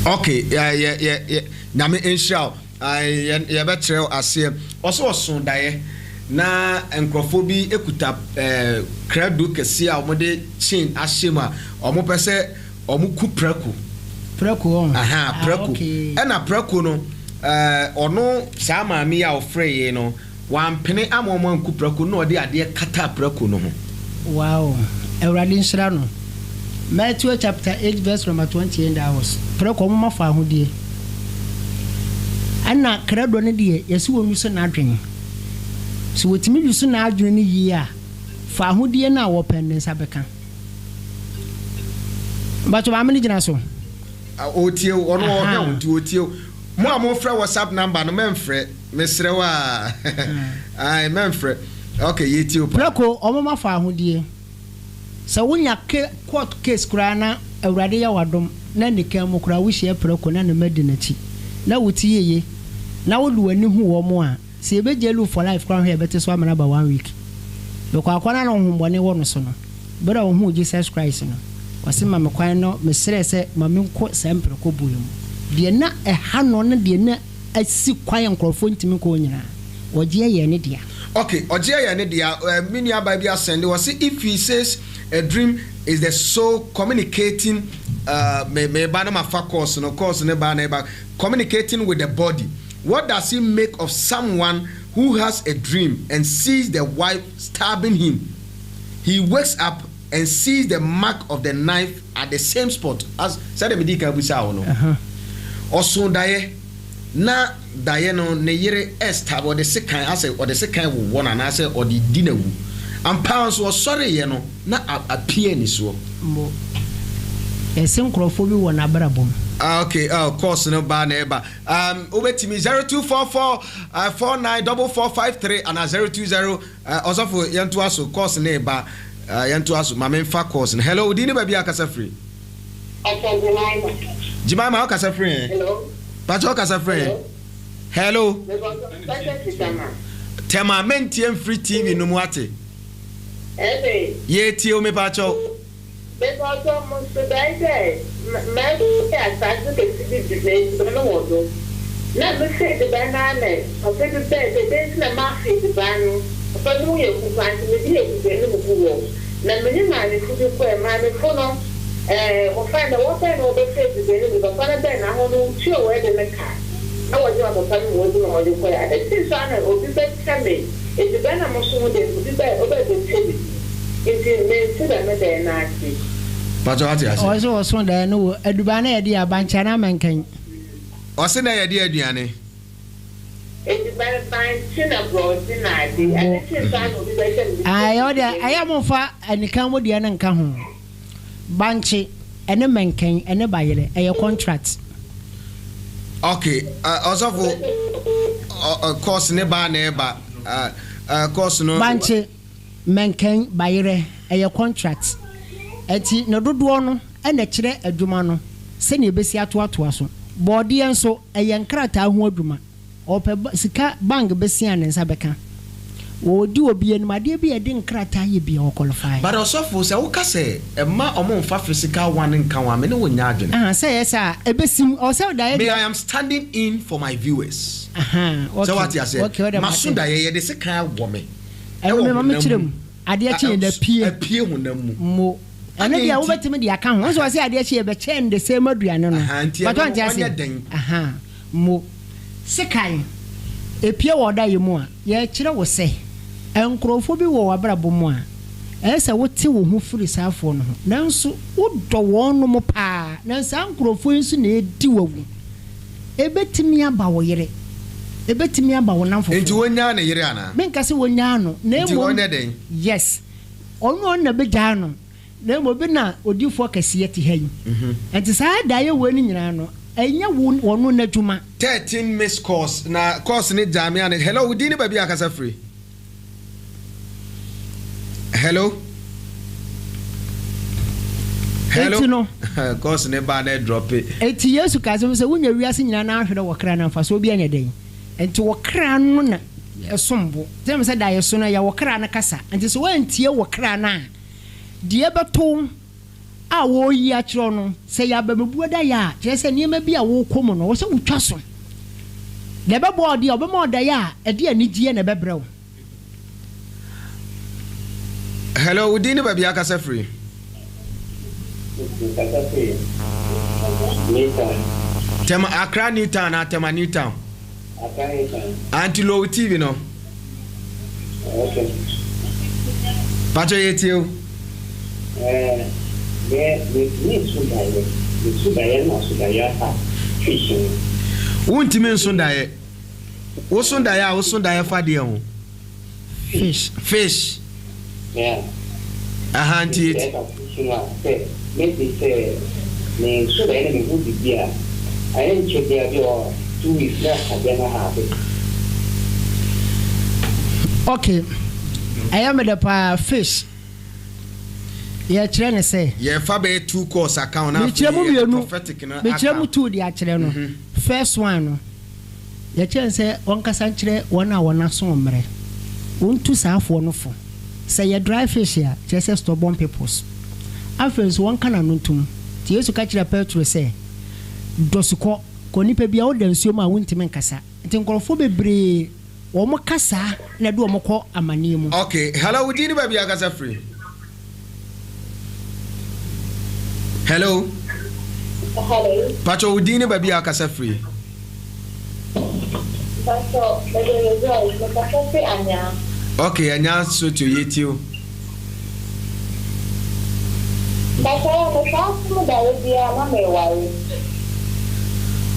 Okay, yeah. Na me inshallah. Ya betrel ase. Also osun dae na enkrofo bi ekuta credo kese a omode chain ashema omu pese omuku preku. Preku. Aha, preku. Ena preku no ono sa maami a ofreye no wampene amomo anku preku no de ade kata preku no ho. Wow. Ewradin sra no. Matthew chapter 8 verse number 28 hours. Preku mo mafa ahodie. Ana credo ne de yesi wonu so na adwen. So wotimi yusu na adwen ne yi a fa ahodie na wo penne sabeka. Bacho ba amene gina so. Otie ono na otie mo amofra WhatsApp number no memfre mesre wa ai memfre okay yetie Preku omo mafa ahodie. So wonya court case kura na awurade ya wadom na nika mu kura wo hye Preku na ne madinachi na wotieye na wo duani hu wo mo a se ebejelu for life kura ho e bete so amana ba 1 week bekwa akwana no hombone wo no so no bera wo hu Jesus Christ no wase mama kwan no mesre se mama nko Preku bulim de na ha no ne de na asi kwan nkrofo ntimi ko nyina oje ye ne dia. Okay, oje ye ne dia mini aba bia send was if he says a dream is the soul communicating me ba na mafa course no course ne ba na ba communicating with the body. What does it make of someone who has a dream and sees the wife stabbing him? He wakes up and sees the mark of the knife at the same spot as said the medical busa no. Also daye na daye no ne yere stab or the second as or the second one and as or the dinner. And pounds was sorry ye no na appear ni so. Mo. Esen krofo bi wona brabom. Okay, of course no ba na eba. Obetimi 0244 494453 and 020 also for yanto aso course na eba yanto aso mamenfa course. Hello, dini ba bia kasa free. Jimama how kasa free? Hello. Pacho kasa free. Hello. Tema mentiem free TV no muate. Ye ti o me pacho. Because almost today, maybe I started to see the place, but no one. Let me say the banana. I said to say the days na mafi the ban. But no, you can find the idea to get a little. Let me man if you put a man in phone. Or find the water and all the face again with a father. Then I want to show where the car. I was not a family working on the way. I think son or be better than me. If the banana must be better over the city. Pacho ati ase. Oso oso da no adubana ye dia bancha na mankan. Ose na ye dia aduane. Edubana bancha na bro na di. I think san obi be say. Ayo dia ayamofa anikan mo dia na nka ho. Banche ene mankan ene bayele eye contract. Okay, also for course ne ba na eba course no Banche menken bayere eye contract eti no dodo no ene kire adwuma no se ne besi ato aso body enso eye nkrata ho adwuma ope sika bank besi an nsa beka odi obi enumade bi ede nkrata ye bi o qualify but also for say wo ka say e ma omo mfa physical one nkan wa me ne wonya adwene say yes ebesim o say da I am standing in for my viewers okay so what you say masunda ye de sika wo me me mama kirem ade achi da pie honam mo ene dia wo betime dia ka ho so say ade achi e be chen de same aduane no but on just mo sekai epie wo da ye mu a ye kire wo se enkrofo bi wo wabrabo mu a ɛsɛ wote wo ho firi saafo no ho nanso wodɔ wɔn no mo paa nanso ankrofo nso na edi wawu ebetimi aba wo yere ebetimi aba wo namfo enti wonya na yere ana menka se wonya no na emo wonya den yes ono na begya no na emo bi na odifo kase ti hayi enti saa da ye woni nyina no enya wono na dwuma 13 miss course na course ni jamia ne hello udini baby akasa free hello no course ne ba na drop it eti Yesu ka se wonya wiase nyina na ahwere wo kra na mfa so obi anya den enti wo kra no na esombo dem se da yeso na ya wo kra na kasa enti so wantie wo kra na de beto a wo yi a kiro no se ya ba mebu da ya kire se niema bi a wo komo no wo se wutwa so de be bo de obema da ya e de anigye na bebrew hello udini baby akasa free tema Accra New Town na tema New Town anti low TV no okay pacho yetio Untimi nsundaye. Wosundaye fade ho. Fish. Yeah. Ahanti. Maybe say me so that me would be here. I didn't check the 2 weeks left again I have it. Okay. I am the fish. Yeah, children say. Yeah, Fabe 2 course account now. Prophetic na. Me chemu 2 dia children no. First one no. Yeah, children say one kasa children one na one so mre. Untu saafo no fo. Say you dry fish here, just stubborn peoples. After one kana nuntum. Ti Yesu ka chira Petro say. Dosuko ko nipa bia wo da nsuo ma wonti men kasa. Nti nkorofo bebre wo mo kasa na do mo ko amane mu. Okay, hello udini ba bia kasa free. Hello. Hello. Pacho udini ba bia kasa free. Pacho, bedo kasa free anya. Okay, anya so to yetio.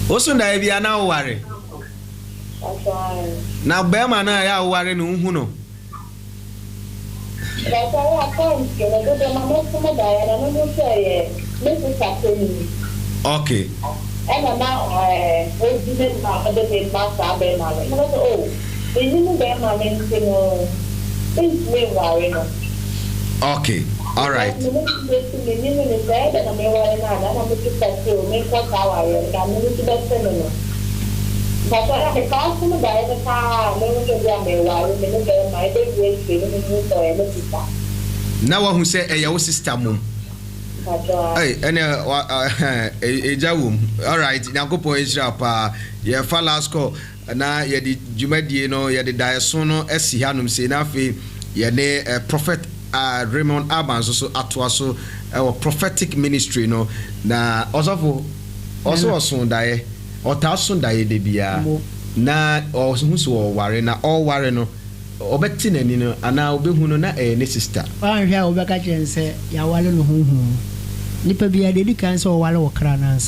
Osunda bia na ware. Na bema na ya ware no hu no. Okay. Okay. All right. Now who say your sister mum? Hey, all right. Now go po Israel ye fa last call na ye di jumadi no ye di daesono esi hanum se na fe ye ne prophet Raymond Aban so atoaso prophetic ministry no na also osondaye otasondaye de bia na ohuso ware na all ware no obeti nani no ana obehu no na ne sister wanhwa obeka chense ya wale no hunhun nipa bia de kan so wale wokra na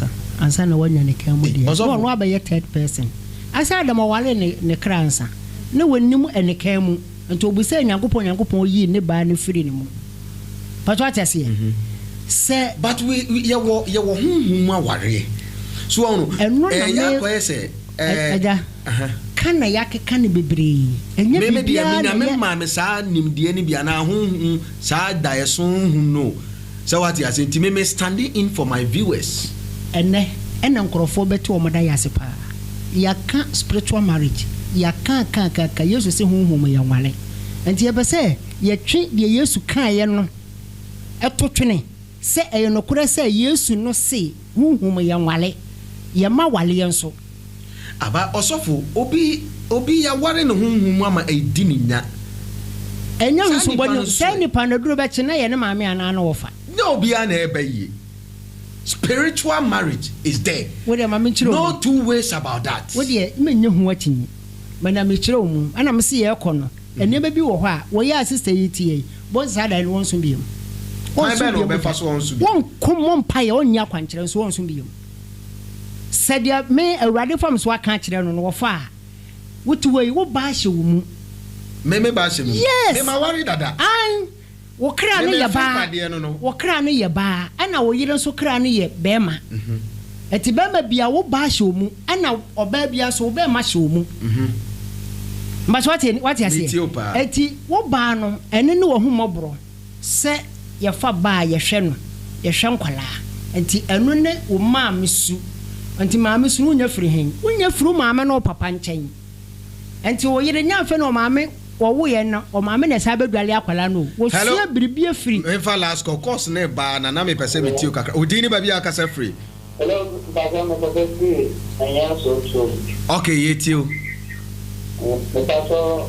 ansa na wanya ne kan mu de no abaye third person asa da mo wale ne kransa na wonnim ene kan mu nti obusa nyankopon yi ne ba ne firi ne mu pato atase se but we ye wo hunhun aware so ono ya ko ese eja kana yakeka ne bebre enye bibia na me ma me sa nimdie ne bia na hunhun sa dae so hunhun no so what you say me standing in for my viewers ena nkrofo beto omoda yase pa yaka spiritual marriage yaka ka Yesu se hunhun ya nwale enti ye be se ye twe de Yesu kan ye no eto twene se eye no kura se Yesu no se hunhun ya nwale ye ma wale ye nso aba osofo obi ya ware no hunhun ama edi ninya enya nso bonu se ni panaduro be che na ye ne maame ana na wofa no obi ana ebe yi spiritual marriage is there no two ways about that what dey menye hu atinyi mana me kire omu ana me se ye ekono eneba bi wo ho a wo ya sister yi tie bon sa da no wonso biom wonso be fa so wonso won kom mpa ye onya kwankyere so wonso biom sadia me awurade fam so aka kyerɛ no no wo fa wotuwei wo ba hye wo mu me ba hye mu me ma worry dada an wo kra no ye ba wo kra no ye ba ana wo yire so kra no ye bema eti bema bia wo ba hye wo mu ana oba bia so wo bema hye wo mu but what you say eti wo ba no ene ne wo humobro se ye fa ba ye hwe no ye hwe nkwala enti eno ne wo ma mesu enti ma mesu wo nya firi hen wo nya firi ma no papa nkyɛn enti wo yire nya fe no ma me wo ye no o ma me na sa bedwale akwala no wo sia biribi afiri enfa last course ne ba na me pese metio kakra odini ba bia akasa free hello baga mo pese free anya so okay yetio Metaso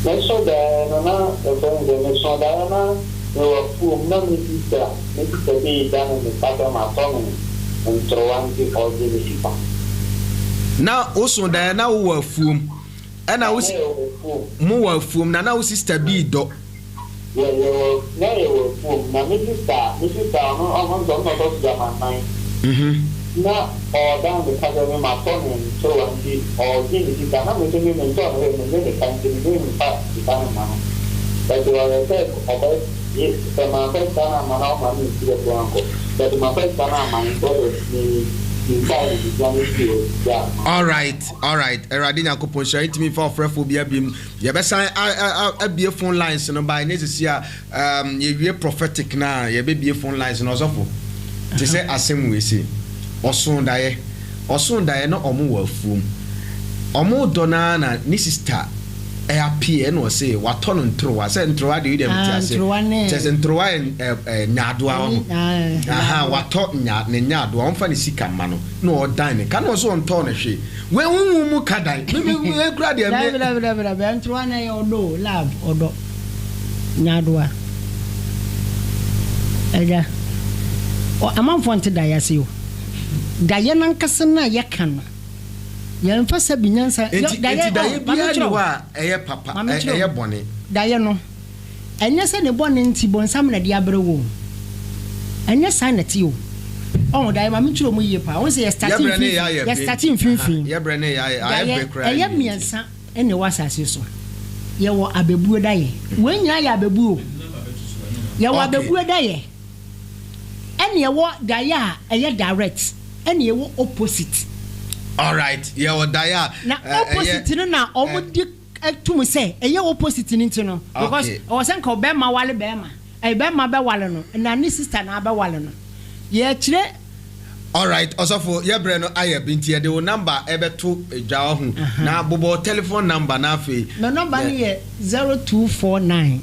Meso da na meso da na no fu na mi tita bi da na metaso ma tomo un trovanti oggi di sipa na oso da na wo afuom ana wo mu wo afuom na wo sister bi do yo na yo fu na mi tita no do no do ma mai na down the category my phone so and or give it down we can even talk we can continue fast the time now but you are said about yes the my first time man how man is the one but my first time man so all right eradi nyankopon share it me for frefobia bim ye be san abie phone lines no by necessary ye wie prophetic na ye be bie phone lines no osofo ti say asem we see osun daye no omo wa fuum omo dona na ni sister e apie no say watono ntrowa say ntrowa de dem tiase say ntrowa nyadoa ho aha wato nyadoa on fa ni sika ma no na odan ne kan so onto no hwe we hunhu mu kadan me kura de me bla ntrowa na ye odo love odo nyadoa eja o amanfo nte daye se yo daye nan kasana yakan ya mfasa binyansa daye bia ni wa eye papa eye bone daye no enye se ne bone nti bonsam na dia brewo enye sa na ti o on daye ma mitro mu yepa won se ya starting finfin ya brene ya bekra eye miensa ene wasase so ye wo abebuo daye wenya ya abebuo ye wo abebuo daye ene ye wo daye a eye direct ene ye wo opposite all right ye wo daye na opposite no na omudi etum say eye opposite ni nti no because o say nka be ma wale be ma be ma be wale no na ni sister na be wale no ye kire all right osofo ye bre no aye binti ye de wo number ebeto edwa ho na bobo telephone number na afi no number ni ye 0249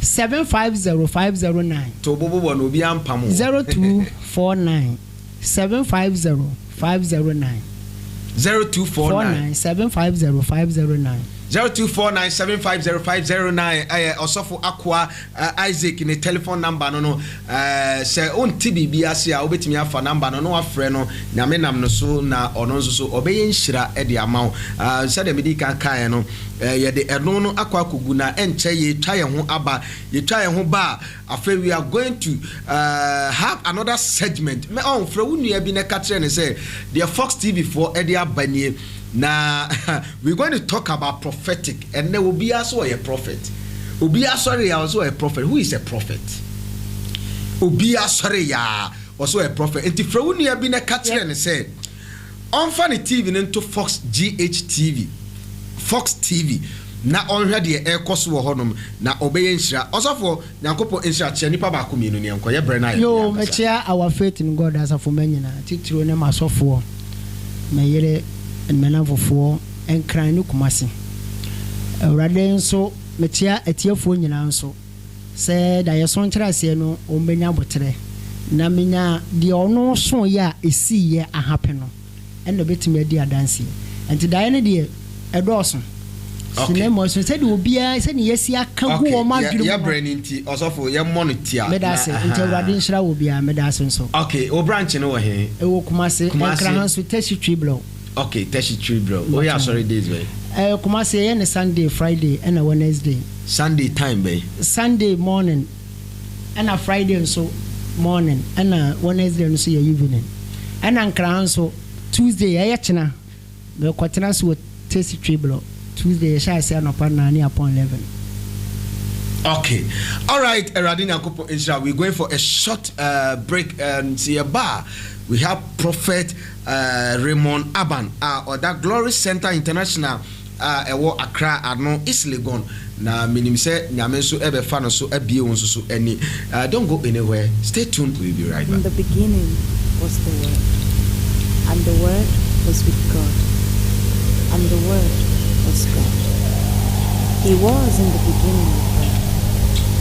750509 to bobo no obi ampam 0249 750509 0249 750509 0249750509 osofo akwa Isaac ne telephone number no se onti bibia se a obetimi afa number no afre no na menam no so na ono nso so obeye nhira e de amaw se de medika kan no ye de eno no akwa kogu na enche ye twa ye ho aba ye twa ye ho ba afre we are going to have another segment me on frɛ wunua bi na ka kire ne say the Fox TV for e de abanie. Now we're going to talk about prophetic, and there will be also a prophet. Obia sorry, also a prophet. Who is a prophet? Obia sorry, also a prophet. And if you have been a catcher and said, on funny TV into Fox GHTV, Fox TV. Na already air cost wo honum na obey nshira also for nyankopon nshira che nipa ba komienu ne enkoye brena yo mechia our faith in God as a for manyina titiro ne masofo meyere menafofo enkran ne kumase awrade nso mechia atiefo nyina nso se da yeso nkyerase no ombenya botere na menya de ono so ya esi ye ahape no eno betimi adi adanse enti da ne de edoso sinema so said obia se ne yesi aka gu o madwuru ya braninti osofo ye monetia medase enti awrade nhyira obia medase nso okay o branch no wo he e wo kumase enkran so teshi triblo okay teshi triblo o ya sorry days way Kumasi yɛ Sunday, Friday, and Wednesday. Sunday time bɛyɛ. Sunday morning, and Friday nso morning, and Wednesday nso yɛ evening. And Nkran nso Tuesday yɛ kyena. The kwatena so Tasty Triblo. Tuesday yɛ hyɛ ase anɔpa 9 upon 11. Okay, all right, Eradina Kopo Insha, we're going for a short break and see a bar. We have Prophet Raymond Aban or that Glory Center International Ewo Accra Adno East Legon. Na minim say nyame so ebe fa no so abie won so any. Don't go anywhere. Stay tuned. We'll be right back. In the beginning was the Word, and the Word was with God, and the Word was God. He was in the beginning with God.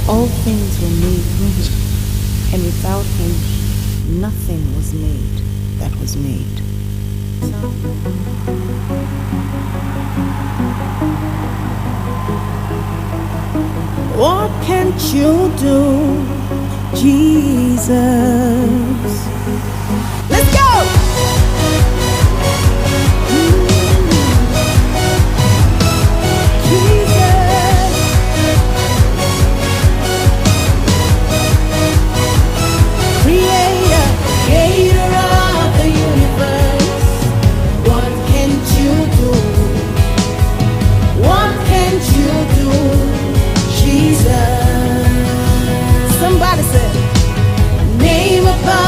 All things were made through him, and without him nothing was made that was made. What can't you do, Jesus? Let's go! Somebody said, name above.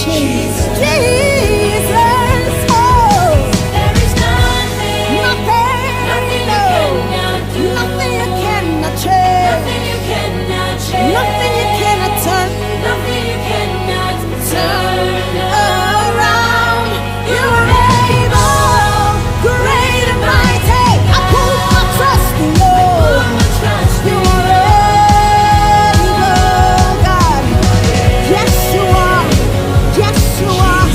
Jesus. Oh, There is nothing, nothing, nothing you no, cannot do, nothing you cannot change, nothing you cannot change, nothing you cannot turn nothing you cannot turn around. You are able, great and mighty. I put my trust in you. Put my trust You in are able, God. Yes, you are. Yes, you are.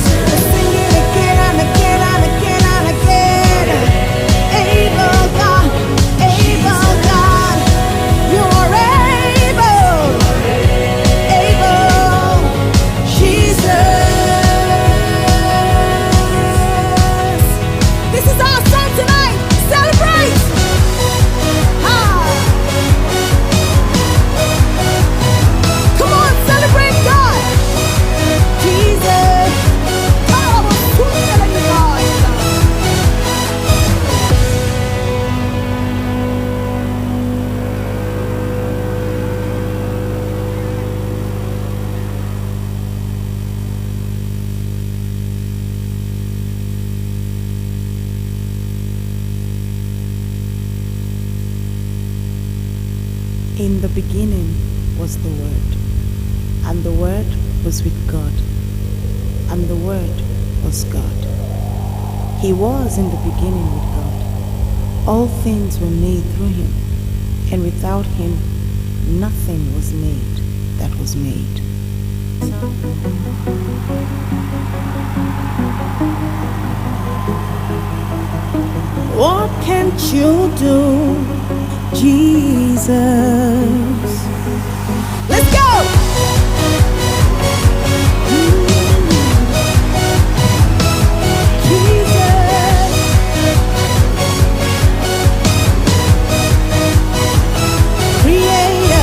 Sing it again and again and again and again. Able God, able God. You are able, Jesus. This is our song tonight. Celebrate. Ah. Come on, celebrate God. Jesus. Oh, who's telling you God? In the beginning was the Word, and the Word was with God, and the Word was God. He was in the beginning with God. All things were made through him, and without him nothing was made that was made. What can't you do, Jesus? Let's go! Jesus.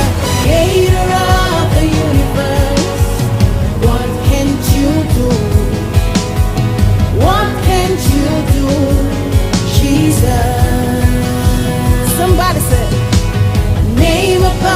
Creator of the universe, what can't you do? What can't you do, Jesus? Somebody said, name above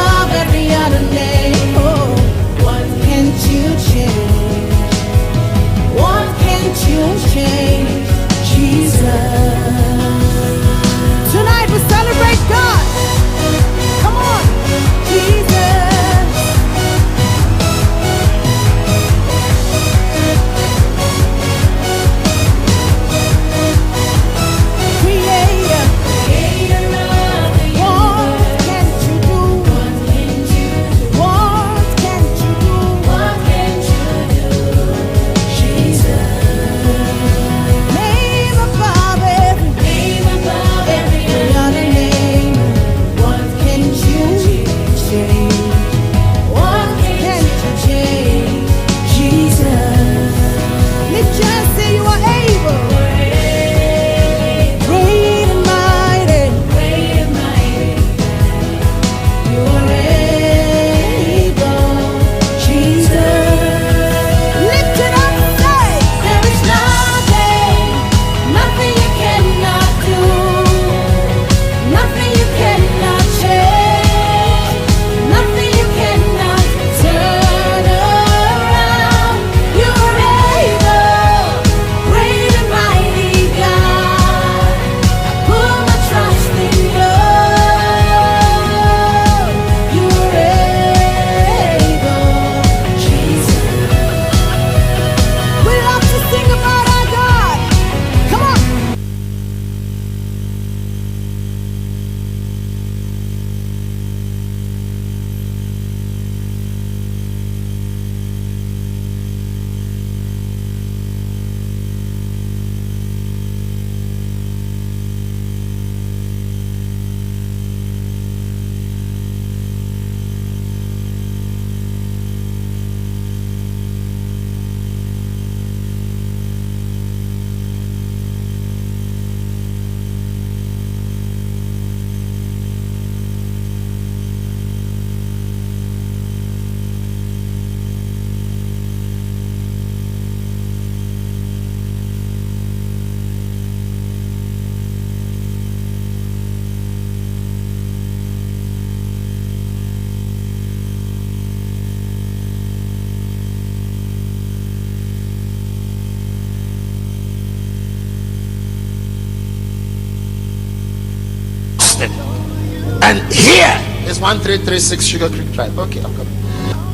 And here is 1336 Sugar Creek Drive. Okay, I'm coming.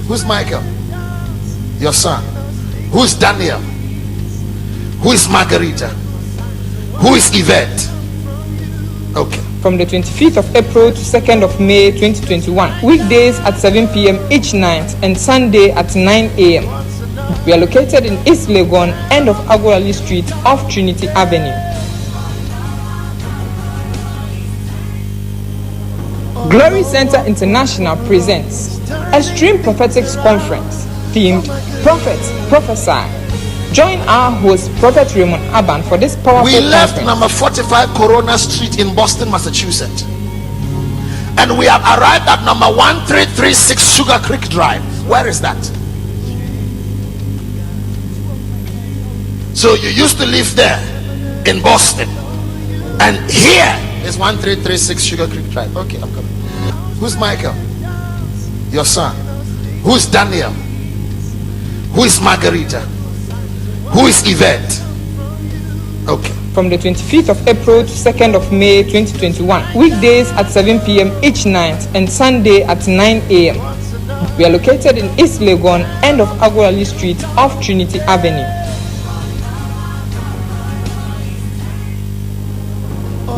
Who's Michael? Your son. Who's Daniel? Who is Margarita? Who is Yvette? Okay. From the 25th of April to 2nd of May 2021. Weekdays at 7 p.m. each night and Sunday at 9 a.m. We are located in East Legon, end of Agorali Street off Trinity Avenue. Glory Center International presents Extreme Prophetics Conference themed Prophet, Prophesy. Join our host, Prophet Raymond Aban, for this powerful We left conference. number 45 Corona Street in Boston, Massachusetts. And we have arrived at number 1336 Sugar Creek Drive. Where is that? So you used to live there in Boston. And here is 1336 Sugar Creek Drive. Okay, I'm coming. Who's Michael? Your son. Who's Daniel? Who is Margarita? Who is Yvette? Okay. From the 25th of April to 2nd of May 2021. Weekdays at 7 p.m. each night and Sunday at 9 a.m. We are located in East Legon, end of Agorali Street off Trinity Avenue.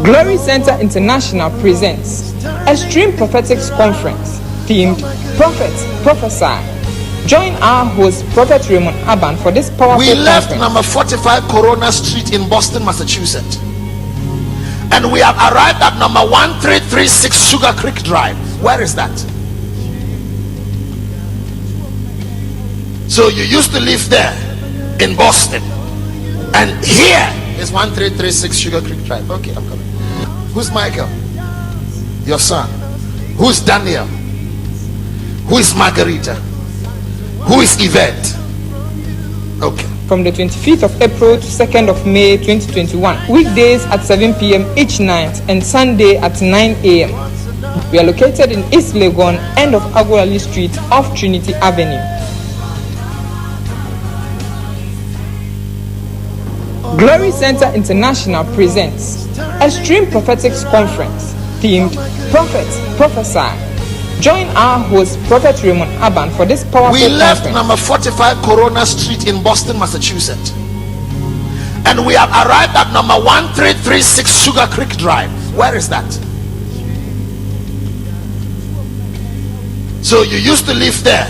Glory Center International presents Extreme Prophetics Conference themed Prophet, Prophesy. Join our host, Prophet Raymond Aban, for this powerful We left conference. number 45 Corona Street in Boston, Massachusetts. And we have arrived at number 1336 Sugar Creek Drive. Where is that? So you used to live there in Boston. And here is 1336 Sugar Creek Drive. Okay, I'm coming. Who's Michael? Your son. Who's Daniel? Who is Margarita? Who is Yvette? Okay. From the 25th of April to 2nd of May 2021. Weekdays at 7 p.m. each night and Sunday at 9 a.m. We are located in East Legon, end of Agorali Street off Trinity Avenue. Glory Center International presents Extreme Prophetics Conference themed Prophet, Prophesy. Join our host, Prophet Raymond Aban, for this powerful We left conference. number 45 Corona Street in Boston, Massachusetts. And we have arrived at number 1336 Sugar Creek Drive. Where is that? So you used to live there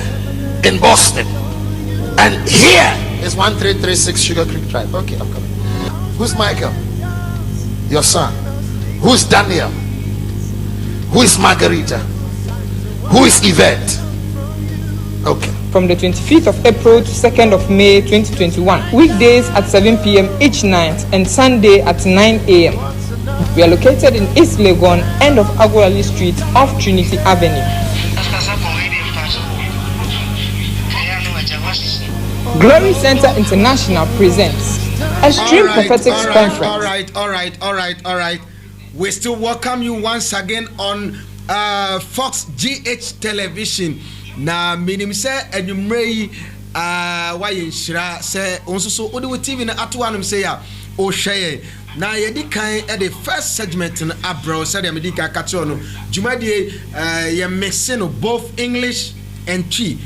in Boston. And here is 1336 Sugar Creek Drive. Okay, I'm coming. Who's Michael? Your son. Who's Daniel? Who is Margarita? Who is Yvette? Okay. From the 25th of April to 2nd of May 2021. Weekdays at 7 p.m. each night and Sunday at 9 a.m. We are located in East Legon, end of Agorali Street off Trinity Avenue. Glory Center International presents Extreme Prophetics Conference. All right. We still welcome you once again on Fox GH Television. Na minim se enumrei waye nshira se onso so odi wo TV na ato anum se ya o hweye na ye di kan e the first segment na abro se de medika ka to no dwumadie ye mixing no both English and Twi.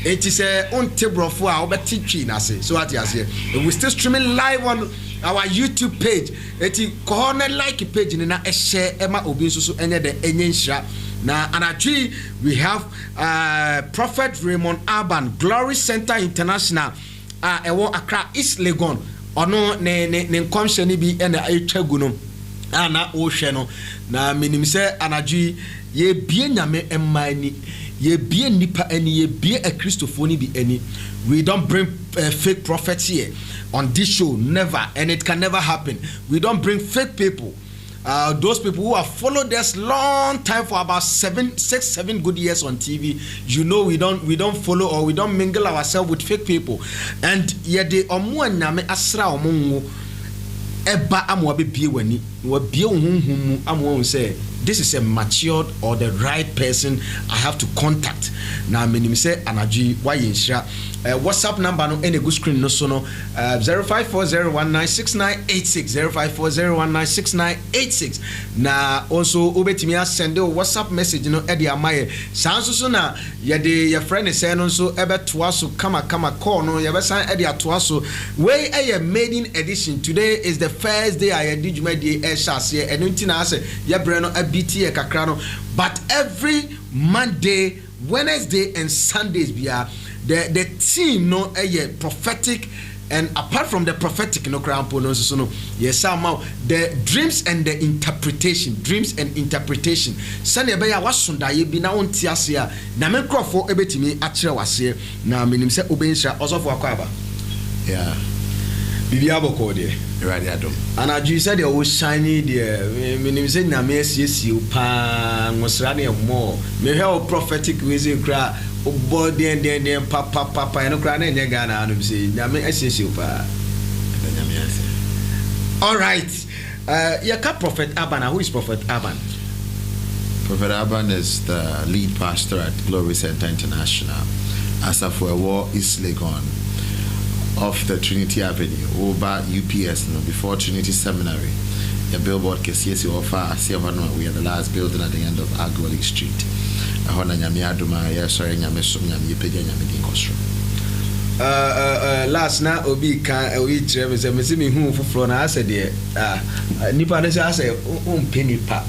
It is on table for our Twi na se so at yase we still streaming live on our YouTube page. Eti corner like page ni na share ema obi nso so enye de enye nshira. Now, and actually, we have Prophet Raymond Aban, Glory Center International, Ewo Accra East Legon. Ono ne komsheni bi ena echaguno ana osheno na minimse anaji ye bie nyame emani ye bie nipa eni ye bie a Christophone bi eni. We don't bring fake prophets here on this show, never, and it can never happen. We don't bring fake people. Those people who have followed us long time for about 7 good years on TV, you know we don't follow or we don't mingle ourselves with fake people. And yet the nyame asra omonwo eba amwa be bie wani wa bie ohunhum amwo say this is a matured or the right person I have to contact. Now meaning say anaji why inshira WhatsApp number no any good screen no so no 0540196986 0540196986. Now also obetimi send a WhatsApp message no e dey amaye sanso so na ye dey your friend say no so ebe toa so kama call no ye be san e dey atoa so we a maiden edition. Today is the first day I did juma dey e shase eno ntina say ye bre no abiti e kakra no, but every Monday, Wednesday and Sundays the team no prophetic, and apart from the prophetic no crampo no so no yes somehow the dreams and interpretation sane be ya wasonda ye bi na wonti ase a na me krofo ebetimi akire wase na menim se obenhira osofo akwaba yeah bibi aboko de radio adom and aju said the shiny there menim se na me asiesie pa ngosra ne mo me he prophetic we say kra body and papa and cry and Ghana and say all right. Prophet Aban. Who is Prophet Aban? Prophet Aban is the lead pastor at Glory Center International, Asafuewo, East Legon, off the Trinity Avenue, over UPS, before Trinity Seminary. A billboard case yes you offer we are the last building at the end of Agwali Street. Last night obi can we travel say me hu fufuro na ase de nipa no say ase penny pa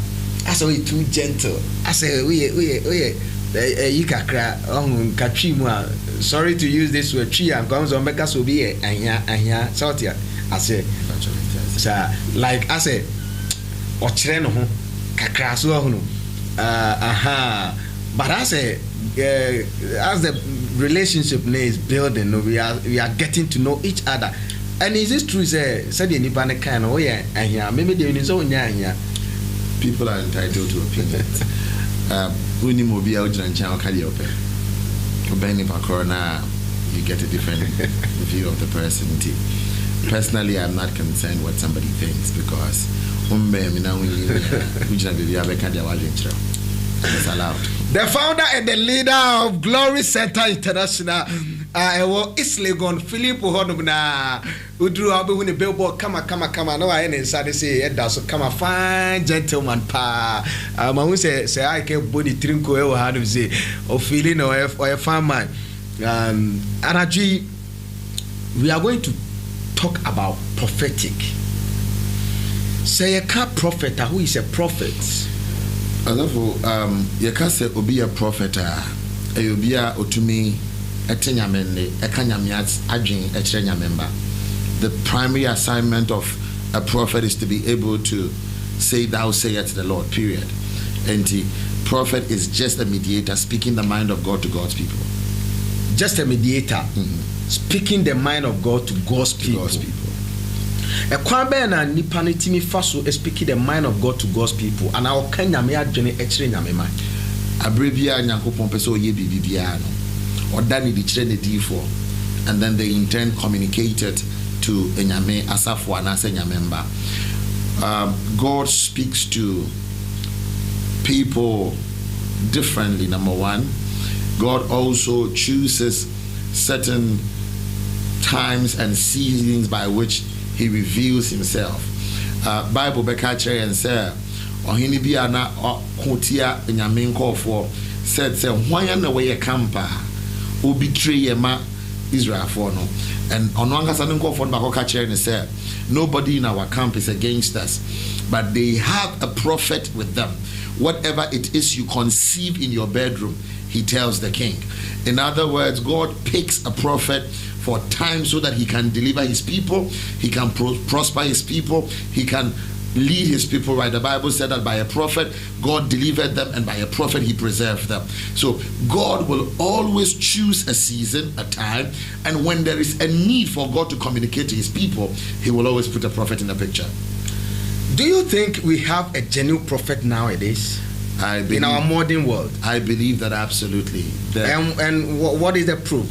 ase we too gentle ase we yi kakra on katwi mu a sorry to use this word tree and comes on beka so be ahia sautia ase like ase ochire no ho kakra so ho no but as the relationship is building, we are getting to know each other. And is this true? Say the nipa ne kind of maybe they need so people are entitled to opinions. Uni mobi aujan channel kadi open. Obeni corona, you get a different view of the person. Personally, I'm not concerned what somebody thinks because it's allowed. The founder and the leader of Glory Center International, East Legon, Philip Honobna, who drew up when the billboard, come. No, I ain't inside say, so come a fine gentleman, pa. I say, I can't body trinko, how to say, or feeling or a fine man. Anaji, we are going to talk about prophetic. Say a car prophet, who is a prophet? Therefore, you can say obi a prophet, obi a otumi etenyamende ekanyamiat adwin ekyerenya member. The primary assignment of a prophet is to be able to say thou sayest the Lord, period. And the prophet is just a mediator speaking the mind of God to God's people. Just a mediator speaking the mind of God to God's people. A kwambe na nipa ne timi faso speaking the mind of God to God's people and our kanyame adwene ekire nyame man abrebia nyankopon pese oye bibia no odani di kire ne difo and then they in turn communicated to enyame asafo anase nyamemba. God speaks to people differently. Number one, God also chooses certain times and seasons by which he reveals himself. Bible bekachere and say ohini bia na hotia nyame nkofo said say hwan na we camper obi tray ma Israel for no, and ono angasa nkofo na bakochere and say nobody in our camp is against us, but they have a prophet with them. Whatever it is you conceive in your bedroom, he tells the king. In other words, God picks a prophet for time so that he can deliver his people, he can prosper his people, he can lead his people right. The Bible said that by a prophet God delivered them, and by a prophet he preserved them. So God will always choose a season, a time, and when there is a need for God to communicate to his people, he will always put a prophet in the picture. Do you think we have a genuine prophet nowadays? In our modern world? I believe that absolutely. And what is the proof?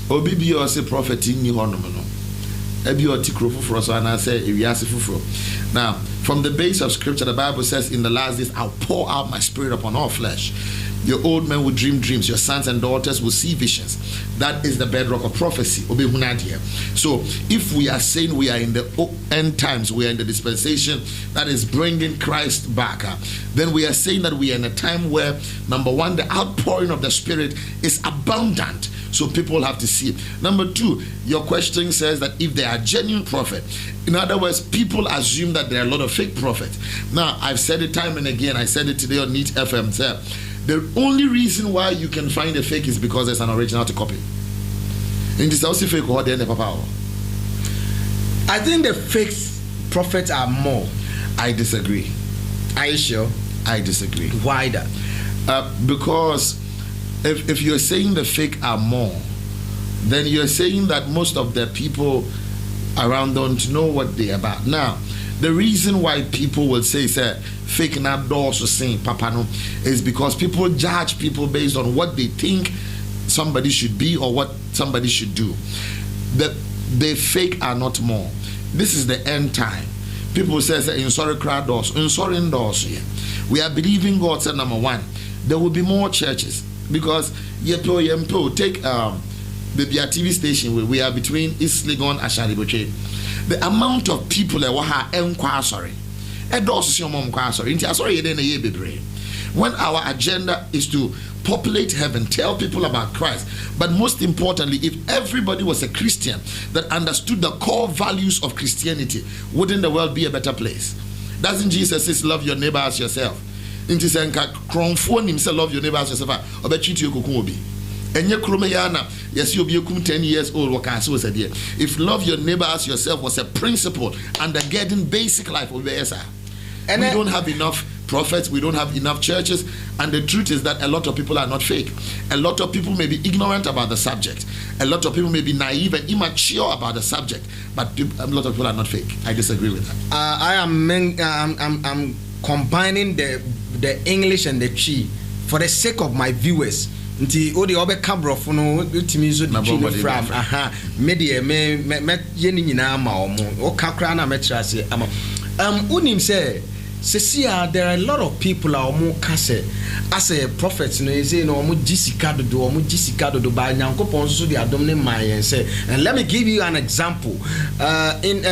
Obibi or say prophet in you honour. Ebi or tikro fufuro so and I say ewiase fufuro. Now, From the base of scripture, the Bible says, in the last days, I'll pour out my spirit upon all flesh. Your old men will dream dreams. Your sons and daughters will see visions. That is the bedrock of prophecy. So if we are saying we are in the end times, we are in the dispensation that is bringing Christ back, then we are saying that we are in a time where, number one, the outpouring of the Spirit is abundant. So people have to see it. Number two, your question says that if they are genuine prophet, in other words, people assume that there are a lot of fake prophets. Now, I've said it time and again. I said it today on Neat FM. The only reason why you can find a fake is because there's an original to copy. In this house, fake or then papa. I think the fake prophets are more. I disagree. Are you sure? I disagree. Why that? Because if you're saying the fake are more, then you're saying that most of the people around don't know what they're about. Now, the reason why people will say fake not also saying papa no is because people judge people based on what they think somebody should be or what somebody should do. The fake are not more. This is the end time. People say in sorry crowd in sorry indoors. We are believing God said, number one, there will be more churches. Because take the TV station, we are between East Legon and Shariboche. The amount of people that were sorry. When our agenda is to populate heaven, tell people about Christ, but most importantly, if everybody was a Christian that understood the core values of Christianity, wouldn't the world be a better place? Doesn't Jesus say, love your neighbor as yourself? Into saying, himself, love your neighbor as yourself. I bet you to Kukubi. And your Krumayana, yes, you'll be 10 years old. If love your neighbor as yourself was a principle undergirding basic life, and we don't have enough prophets, we don't have enough churches, and the truth is that a lot of people are not fake. A lot of people may be ignorant about the subject. A lot of people may be naive and immature about the subject, but a lot of people are not fake. I disagree with that. I'm combining the English and the Chi for the sake of my viewers. Nti odi obe kabrofu no utimi zo di from media me yeni nyina ama omo o kakra na metrase ama unim say sesia there are a lot of people a omo kase as a prophet no say no omo gisika do ba nyankopon so di adom ne mayen say. And let me give you an example. In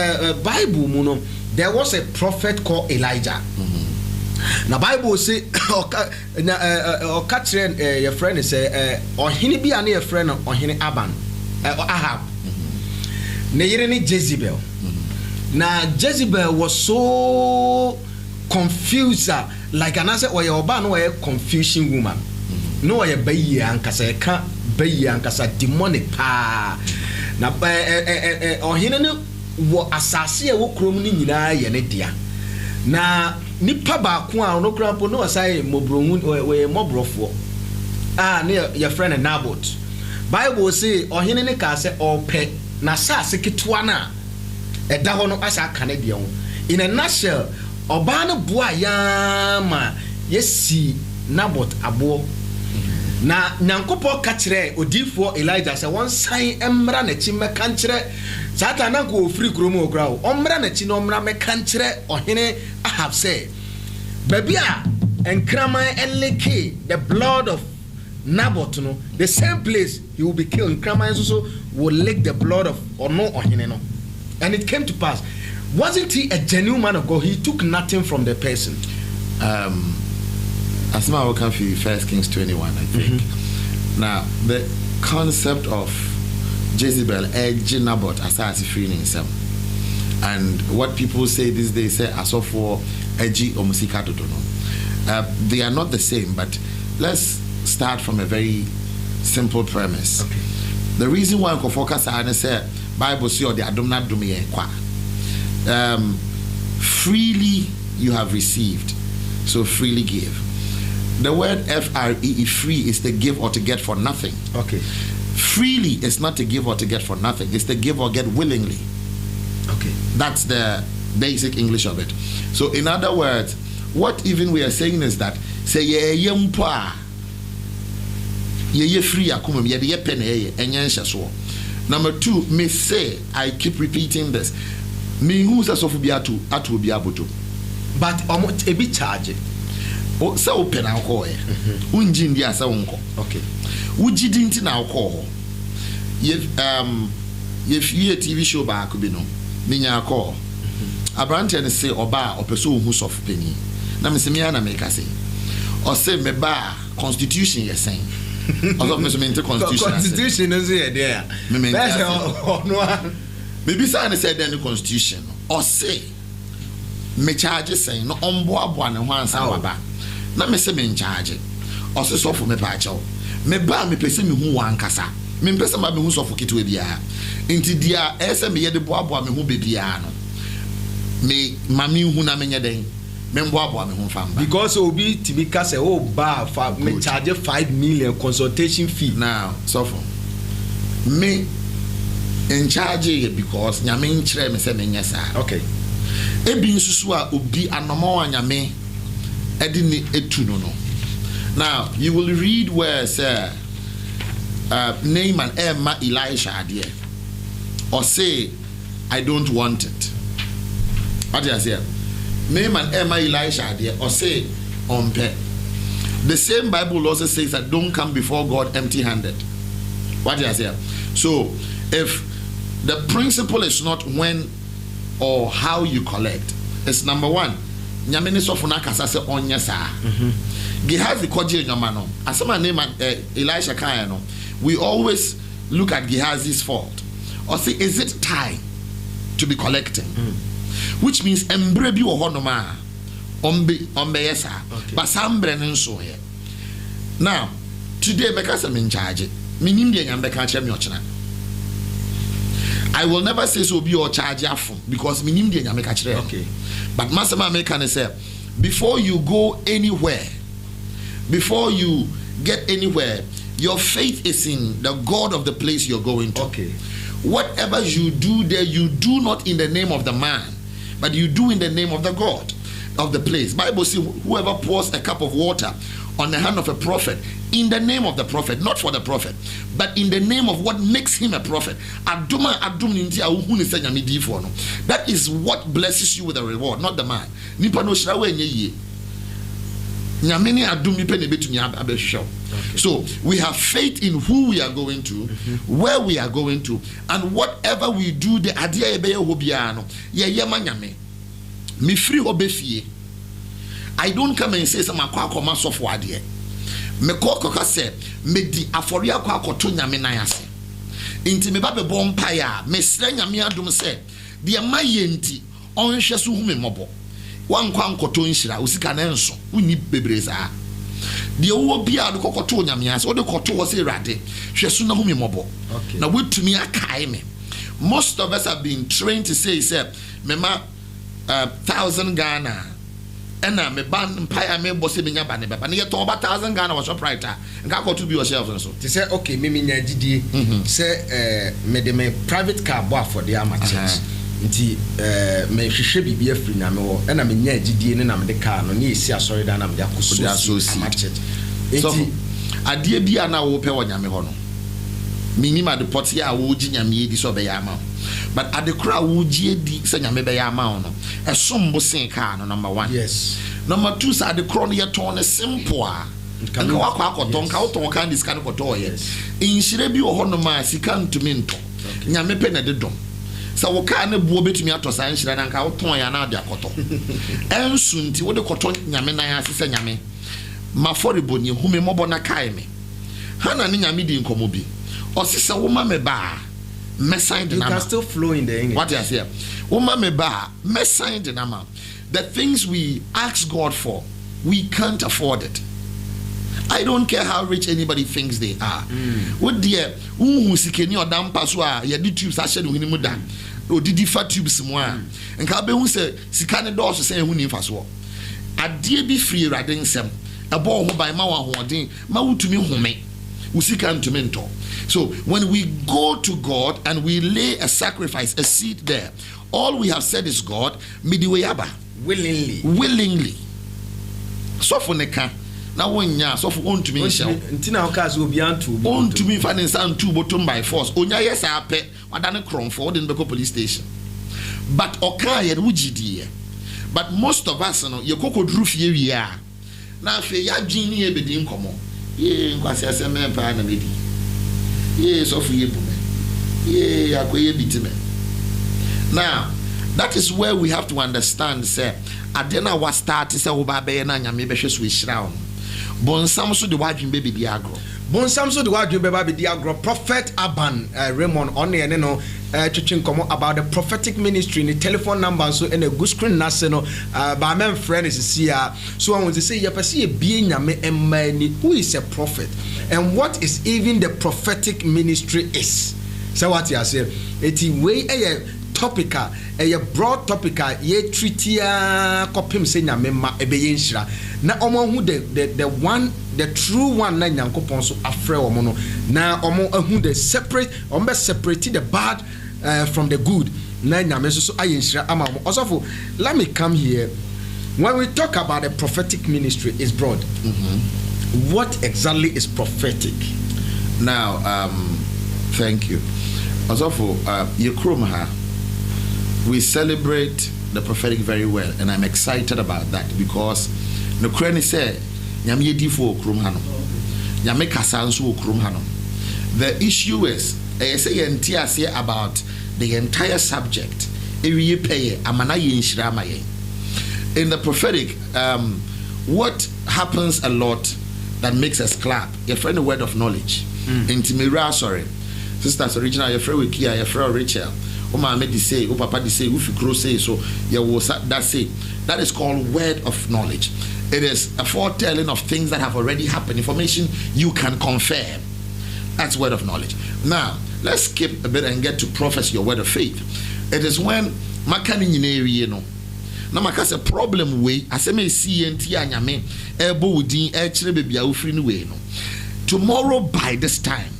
Bible mu no, there was a prophet called Elijah. Now Bible say or catch your friend say or hini bi ane your friend or hini Aban or Ahab. Ne yere ni Jezebel. Now Jezebel was so confused, like an answer or your ban or a confusing woman. No a bayi ankasa ka bayi ankasa demonic pa. Na or hini wo asase wo krom ni nyina ye ne dia. Na nipa ba ko a no krampo no asai mobrohun we mobrofo ne your friend Naboth. Bible say ohene ne ka say ope na sase ketwa na eda ho no asa kane de ho. In a nutshell, oba no boa ya ma yesi Naboth abo na nyankopɔ ka kyerɛ odifo Elijah sɛ wɔn san mmra na chi meka nkyerɛ Satan na ko free kromo okra o omra na chi no omra meka nkyerɛ ɔhene Ahab sɛ babia enkraman eleke the blood of Naboth no the same place he will be killed. Enkraman so will lick the blood of ono ɔhene no, and it came to pass. Wasn't he a genuine man of God? He took nothing from the person. As I will come for 1 Kings 21, I think. Now, the concept of Jezebel edging Naboth as freeing himself, and what people say these days say as of for edgy or musika to know. They are not the same, but let's start from a very simple premise. Okay. The reason why I focus on is Bible say the adom dumi kwa. Freely you have received, so freely give. The word free, free, is to give or to get for nothing. Okay. Freely is not to give or to get for nothing. It's to give or get willingly. Okay. That's the basic English of it. So in other words, what even we are saying is that say ye mpa ye free akumum ye pen so. Number two, me say, I keep repeating this. Me who says of biatu atu biabuto. but ebi charge sɛ wopɛ na wokɔɔ wongye ndi a sɛ wonkɔ okay wogyidi nti na wokɔɔ yɛfie TV show baako bi no menya akɔɔ aberante no se ɔba a ɔpɛ sɛ ɔhu sɔfo pani na mesɛ mea na meka se ɔse meba a constitution yɛ sɛn ɔsɛ me so mente constitution no so yɛ deɛ mebisa ne sɛ dɛn ne constitution no ɔse me charge sɛn no ɔmboaboa ne ho ansa waba na me se me charge ɔse sɔfo me pa akyɛw me ba me pɛ sɛ me hu wankasa me pɛ sɛ ma me hu sɔfo ketewa bia nti dia ɛsɛ me yɛde boaboa me hu bebia no me ma me hu na me nyɛ den me boaboa me hu famba because obi tibi ka sɛ o ba fa me charge 5 million consultation fee now sɔfo me in charge because nyame nkyerɛ me sɛ me nyɛ saa okay ebi nsusu a obi anoma wa nyame edi ni etu no no now you will read where say Naaman Emma Elisha adie or say I don't want it what do you say Naaman Emma Elisha adie or say ompe the same Bible also says that don't come before God empty-handed what do you say so if the principle is not when or how you collect, it's number one. Nyamene sofuna kasa se onye saa. Gehazi koje nyama no. Asema name Elisha kaya no. We always look at Gehazi's fault. Or say, is it time to be collecting? Which means embre bi wo hono ma ombe yesa. But sambre nso here. Now, today because I'm in charge. Minim de nyambe ka che me ochina. I will never say so be your charge because minim de nyame ka kire. Okay. But Masama American say before you go anywhere, before you get anywhere, your faith is in the God of the place you're going to. Okay. Whatever you do there, you do not in the name of the man, but you do in the name of the God of the place. Bible says whoever pours a cup of water on the hand of a prophet in the name of the prophet, not for the prophet, but in the name of what makes him a prophet. That is what blesses you with a reward, not the man. So we have faith in who we are going to, where we are going to, and whatever we do, the idea I don't come and say some akwa software idea. Me koka say me di afori akwa akoto nyame nan ase. Inti me ba be bompaya me sra nyame adom say de ma yenti onhwe so hu me mobo. Wankwa nkoto nhira osika na enso uni bebreza. De wo bia de kokoto nyame ase o de koto wo say rade hwe so na hu me mobo. Na wetumi akai me. Most of us have been trained to say me ma 1,000 Ghana and me ban pay me boss me nya ba ne baba ne yeto 1,000 Ghana was upright nka ko to be yourself so to say okay me nya gidie say me de me private car bo for the ama church nti me hwehwe bibia free na me wo na me nya gidie ne na me de car no ne esi asori da na me de akoso ama church nti adie bia na wo pe wo nya me ho no minima de poti a wo gi nyame di so be ya ama but at the crowd wo gi di se nyame be ya ama no esombo sen car no number 1 yes number 2 sa the crowd ye ton simple a nka wakwa akoton nka woton kan dis kan koto ye inhire bi wo ho no ma sika ntumi nto nyame pe na de dom sa wo ka na buo betumi atosa inhire na nka woton ya na de akoto ensu nti wo de koto nyame na ya se nyame maforebo ni hume mobo na kai me hana ni nyame di nkomo bi osisa woma me ba me sign the number. You can still flow in the English. What I say? Woma me ba me sign the number. The things we ask God for, we can't afford it. I don't care how rich anybody thinks they are. What dear who sikeni odam paso a ye di tubes a share no mu da. O didi fa tubes mo a. Nka be hu se sika ne do so say hu ni fa so. Ade bi free raden sem. Ebo ho ban ma wa hoden ma wutumi home. Usika ntumi nto. So when we go to God and we lay a sacrifice, a seed there, all we have said is God, midiweyaba. Willingly. So for neka, na wonya, so for ontumi nshao. Ntina okazi obi antu. Ontumi fa nsa antu bottom by force. Onya yesa ape, wadane kronfo, wadene beko police station. But okaye wujidie. but most of us no ye koko dru fie wie a na afie ya dwin ni e bedi nkomo ye nkwase aseme pa na medi ye so fu ye bume ye akoye bitime. Now that is where we have to understand say adena wa start say wo ba be na nyame behwe so ehira wo bonsam so de wadwin be bi agro bonsam so de wadwin be ba bi agro. Prophet Aban Raymond on ene no twetwe nkomo about the prophetic ministry. The telephone number so in a good screen na se no ba men friend is here, so I want to say yepese e bie nyame emani who is a prophet and what is even the prophetic ministry is. So what you say eti we topical a broad topical ye treatia kopim se nyame ma ebeye nhira na omo hu the true one na nyankopon so afre omo no na omo hu the separate omo separate the bad from the good na nyame so aye nhira ama omo. Also, let me come here. When we talk about the prophetic ministry is broad. What exactly is prophetic? Now thank you. Also, Yekromha, we celebrate the prophetic very well, and I'm excited about that because the Quran said, the issue is, I say about the entire subject. In the prophetic, what happens a lot that makes us clap? Your friend, the word of knowledge. Intimira, sorry. Sisters original, your friend Wikia, your friend Rachel. Oma made say, o papa say, ufi crow say, so you was that say. That is called word of knowledge. It is a foretelling of things that have already happened. Information you can confirm. That's word of knowledge. Now let's skip a bit and get to prophecy, your word of faith. It is when makani nyineri no. Na makase problem way aseme see enti anyame ebo wudin e kire bebia ofri ni way no. Tomorrow by this time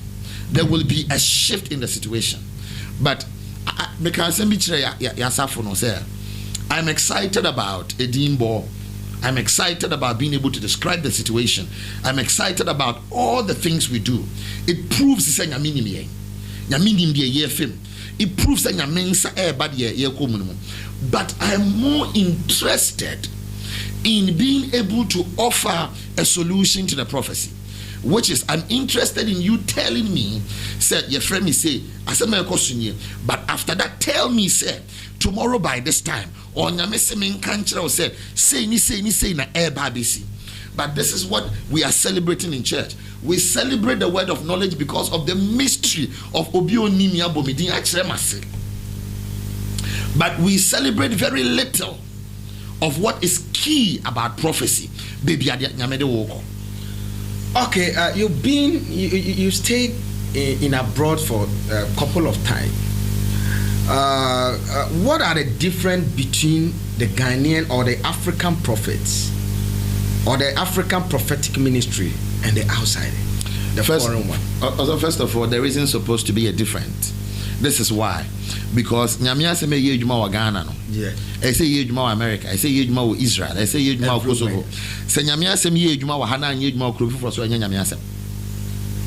there will be a shift in the situation. But I'm excited about Edimbo. I'm excited about being able to describe the situation. I'm excited about all the things we do. It proves it proves but I'm more interested in being able to offer a solution to the prophecy, which is I'm interested in you telling me, said your friend me say, but after that tell me, say tomorrow by this time, or said, say na babisi. But this is what we are celebrating in church. We celebrate the word of knowledge because of the mystery of Obionimia Bomidin Achremase. But we celebrate very little of what is key about prophecy. Baby Nyamede Woko. Okay, you stayed in abroad for a couple of times. What are the difference between the Ghanaian or the African prophets or the African prophetic ministry and the outside, the foreign one? First of all, there isn't supposed to be a difference. This is why, because Nyamia se me ye juma wa Ghana no. Yeah. I say ye juma wa America. I say ye juma wa Israel. I say ye juma wa Kosovo. Se Nyamia se me ye juma wa Hana and ye juma wa Kurufi for so Nyamia se.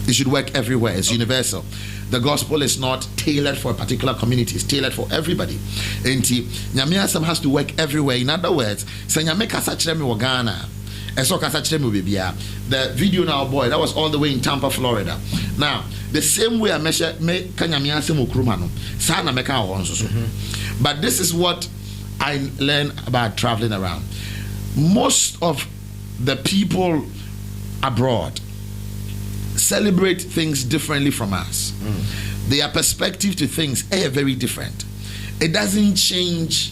It should work everywhere. It's universal. The gospel is not tailored for a particular community. It's tailored for everybody. And Nyamia se has to work everywhere. In other words, se Nyame kasa chire me wa Ghana. The video now, boy, that was all the way in Tampa, Florida. Now, the same way I measure me kanyamiase mukrumano, sana meka onso. But this is what I learned about traveling around. Most of the people abroad celebrate things differently from us. Their perspective to things are very different. It doesn't change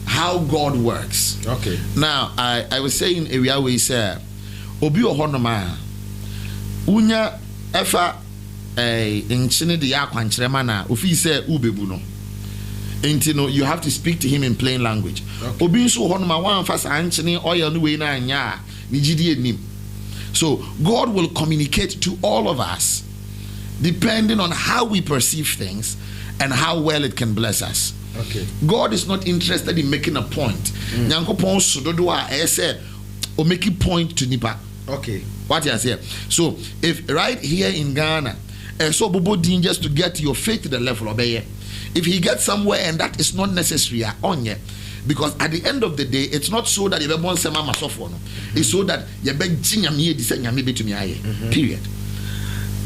how God works. Okay. Now, I was saying area where he said, Obi ohonoma unya efa nchine de yakwankyerema na ofi say ubebu no. Enti no, you have to speak to him in plain language. Obi nso ohonoma wan fa sa nchine oil no we na anya ni gidi enim. So God will communicate to all of us depending on how we perceive things and how well it can bless us. Okay. God is not interested in making a point. Nyankopon sododo a say o make a point to nipa. Okay. What you say? So if right here in Ghana, so Bobo Dean just to get your faith to the level of if he gets somewhere and that is not necessary on yet, because at the end of the day it's not so that you be born sema masofo no, it's so that you be nyame di say nyame betumi aye. Period.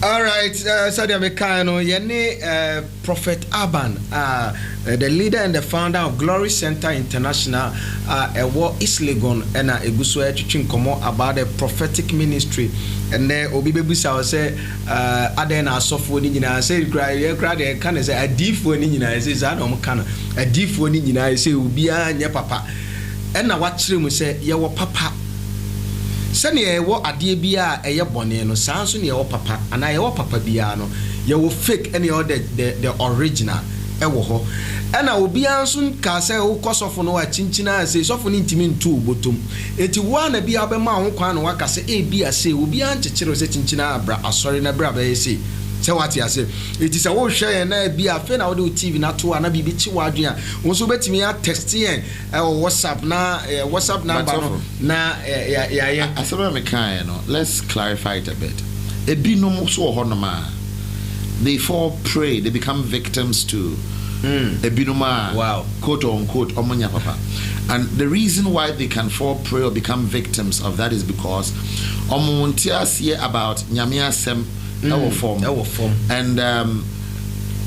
All right, so the Americano, Prophet Aban, the leader and the founder of Glory Center International, East Legon, and Eguswe Chichinkomo about the prophetic ministry. And then Obibebusa will say, Adena software engineer, say, cry, can say, a deep for an engineer, says, I don't can a deep for an engineer, say, Ubia, your papa. And I watch him say, your papa. Sani ewo adie bia eye bone no sanso ne ewo papa ana ewo papa bia no ye wo fake any other the original ewo ho ana obi anso ka se wo kosofo no wa chinchina se sofo ni ntimi ntu botom eti wo na bia be ma ho kwan no waka se e bia se obi anchechero se chinchina abra asori na bra be se se wati ase eti se wo hwe na bia fe na wo de TV na to ana bibi chi wadwen a wo so betimi ya text yen WhatsApp number no na ya asema me kan no, let's clarify it a bit. Ebinom so ho no ma they fall prey, they become victims to ebinoma, wow, quote unquote omonya papa. And the reason why they can fall prey or become victims of that is because omontia see about nyame asem our form and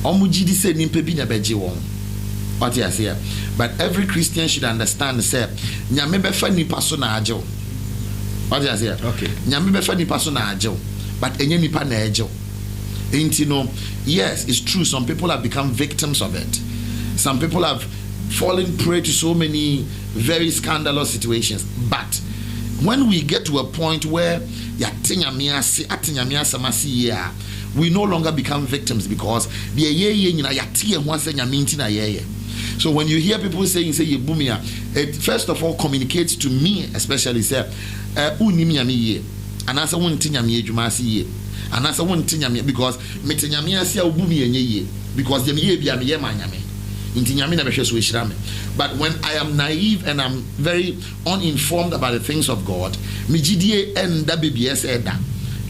omujidi say nimpe bi na beji won. What you say? But every Christian should understand say nyame befa nipa so na ajew. What you say? Okay. Nyame befa nipa so na ajew, but enye nipa na ajew. You know, yes, it's true, some people have become victims of it. Some people have fallen prey to so many very scandalous situations. But when we get to a point where we no longer become victims because so when you hear people saying say it first of all communicates to me, especially say and as and as I want to because metanyamia sia obumi enye because dem ye bia me ye manyame intinyame na behwe so ehirame. But when I am naive and I'm very uninformed about the things of God, mejidie enda BBS eda.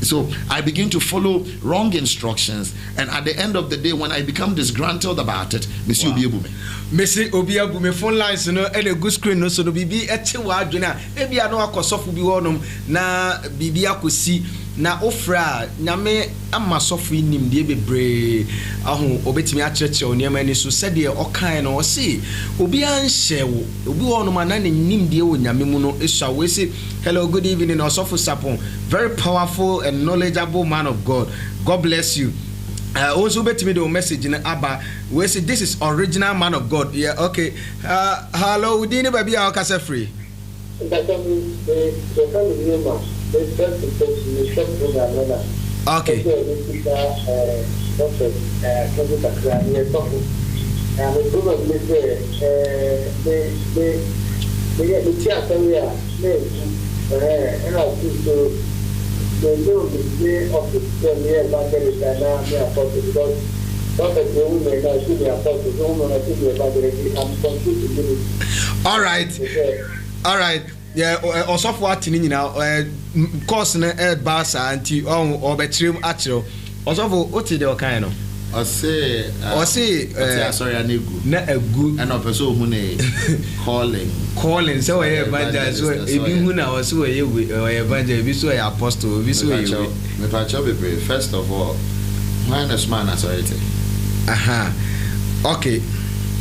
So I begin to follow wrong instructions, and at the end of the day when I become disgruntled about it, Missy Obiabume. Missy Obiabume phone lines no and a good screen no so no bibi eche wadwena e bia no akosofo bi wonom na bibi akosi na ofra nyame amasofu nim de bebre ahu obetimi akyerekye oniam ani so sede okan no o se obi anhye wo obi wonom ana nim de wo nyame mu no esua we say hello good evening osofu sapon, very powerful and knowledgeable man of God. God bless you. Also betimi the message in Abba we say this is original man of God. Yeah, okay. Hello udini baby akase free. Okay. All right. Yeah, also for atini now course na basa anti on obetrim achiro also for oti de okan no I say sorry anegu na agu and of so hu ne calling so we evangel so ebi hu na so we evangel ebi so apostle ebi so me pacho be first of all minus man authority. Okay,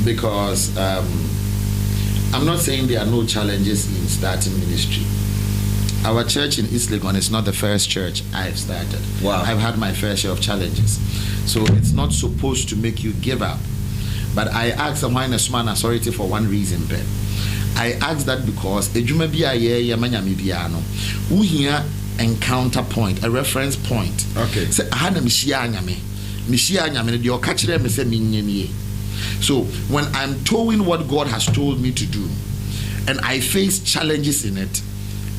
because I'm not saying there are no challenges in starting ministry. Our church in East Legon is not the first church I've started. Wow. I've had my fair share of challenges. So it's not supposed to make you give up. But I asked the minus man authority for one reason, Ben. I asked that because we hear encounter point, a reference point. Okay. Say so when I'm doing what God has told me to do and I face challenges in it,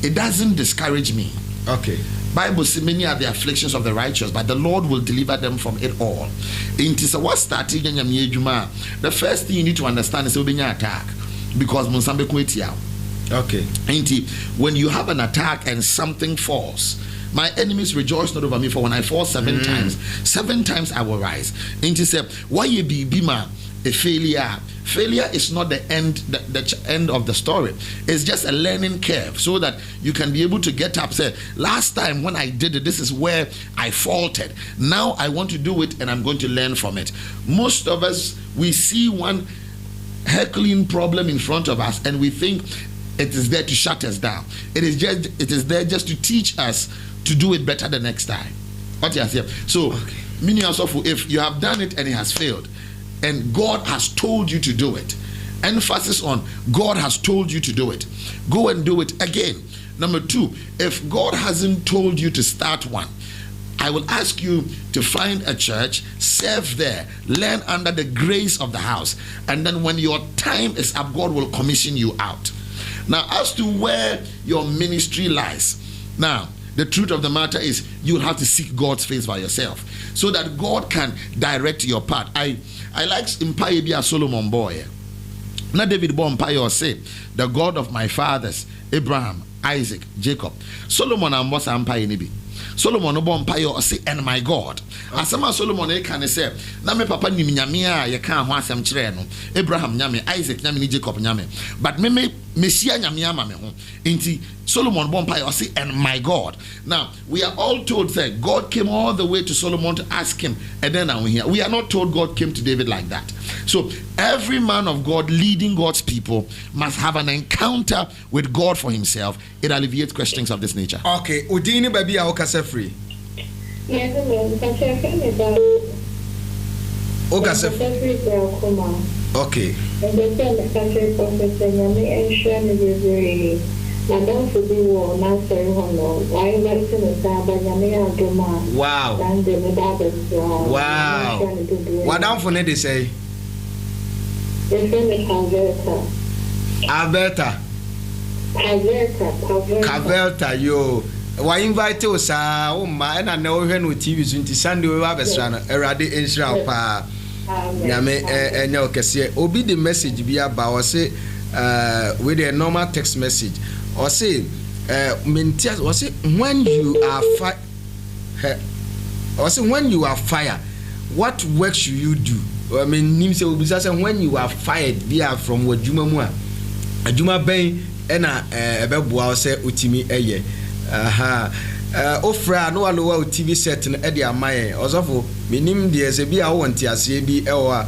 it doesn't discourage me. Okay. Bible says many are the afflictions of the righteous, but the Lord will deliver them from it all. The first thing you need to understand is attack because okay. When you have an attack and something falls, my enemies rejoice not over me, for when I fall 7 times I will rise. Why you be bima a failure. Failure is not the end, the end of the story. It's just a learning curve so that you can be able to get up. Say, last time when I did it, this is where I faltered. Now I want to do it and I'm going to learn from it. Most of us, we see one heckling problem in front of us and we think it is there to shut us down. It is there just to teach us to do it better the next time. What you say? So, meaning also, if you have done it and it has failed, and God has told you to do it, emphasis on God has told you to do it, go and do it again. Number 2, if God hasn't told you to start one, I will ask you to find a church, serve there, learn under the grace of the house, and then when your time is up, God will commission you out. Now, as to where your ministry lies, now, the truth of the matter is you'll have to seek God's face by yourself so that God can direct your path. I like Mpaye Bia Solomon boy. Now David born Mpaye say, the God of my fathers, Abraham, Isaac, Jacob. Solomon and Moses Mpaye Nibi. Solomon no born Mpaye say, and my God. Asama Solomon can say, na me papa ni nyame ye kan ho asem kire no. Abraham nyame, Isaac nyame ni Jacob nyame. But me Mesia nyame ama me ho. Inti Solomon born Mpaye say, and my God. Now we are all told that God came all the way to Solomon to ask him, and then now we are not told God came to David like that. So every man of God leading God's people must have an encounter with God for himself. It alleviates questions of this nature. Okay, Udini baby Okase free. Yes, ma'am. Okase free. Okay. And the country professor Yami and Shani River. Madame for the war, Master Hono. Why medicine is Saba Yami and Doma? Wow. And the Medabas. Wow. What down for they say? The friend is Alberta. Cavelta, yo. Why invite us? Oh, my, and I know when we TV until Sunday we have a son, a radi Israel pa. Yame, and no, Cassia, obi the message be about, or say, with a normal text message, or say, or say, when you are or say, when you are fire, what work should you do? I mean, Nimse will be saying, when you are fired, via from what Juma Mua, a Juma Bay. Ena ebebua se utimi eye ofra no alowa TV set no e de amaye osofo minim de se bia wo ntiase bi ewa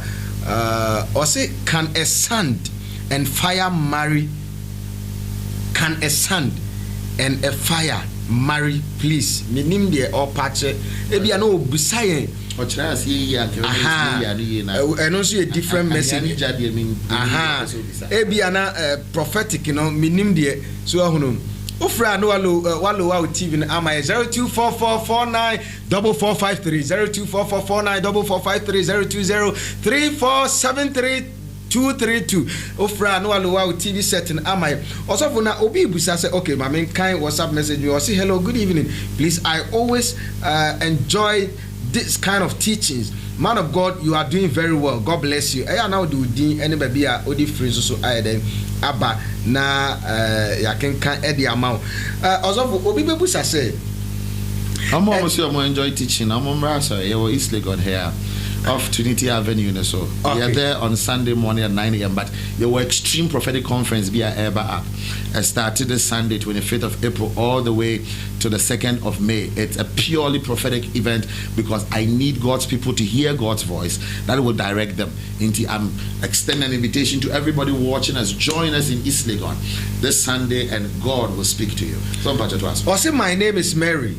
say can a sand and fire marry? Can a sand and a fire marry, please? Minim de o patche e bia no obusaye and also a different message. Ebiana prophetic, you know, minim de so ahunum. Ofra no walo TV na ama 0244494453 0244494453 Ofra no walo TV setting ama also for na obi busa say okay ma men kind WhatsApp message me or say hello good evening please I always enjoy this kind of teachings. Man of God, you are doing very well. God bless you. I now do anybody odi free so I then aba na ya can add the amount. Also obi bebusa say I'm almost enjoy teaching. I'm on Rasa, East Legon here off Trinity Avenue. So we are there on Sunday morning at 9 a.m. But your extreme prophetic conference via Eba app started this Sunday, 25th of April, all the way to the 2nd of May. It's a purely prophetic event because I need God's people to hear God's voice that will direct them. I'm extending an invitation to everybody watching us. Join us in East Legon this Sunday, and God will speak to you. So, also, my name is Mary.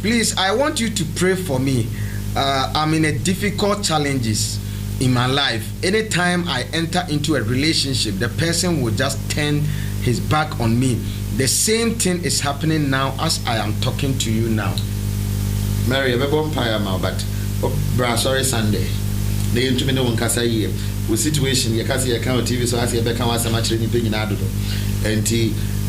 Please, I want you to pray for me. I'm in a difficult challenges in my life. Anytime I enter into a relationship, the person will just turn his back on me. The same thing is happening now as I am talking to you now. Mary, I'm but sorry Sunday. They into me no one kasa here. With situation, you can see a count TV, so I see a back and much in and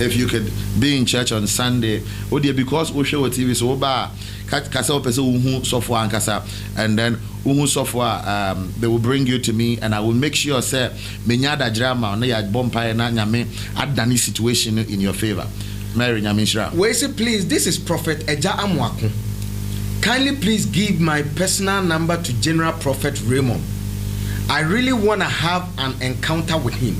if you could be in church on Sunday, because we show TV so ba kasa person software and kasa, and then software they will bring you to me, and I will make sure say menyada drama na ya bompa na nyame adani situation in your favor. Mary Nyamishra. Wait, say please, this is Prophet Eja Amwako. Kindly please give my personal number to General Prophet Raymond. I really want to have an encounter with him.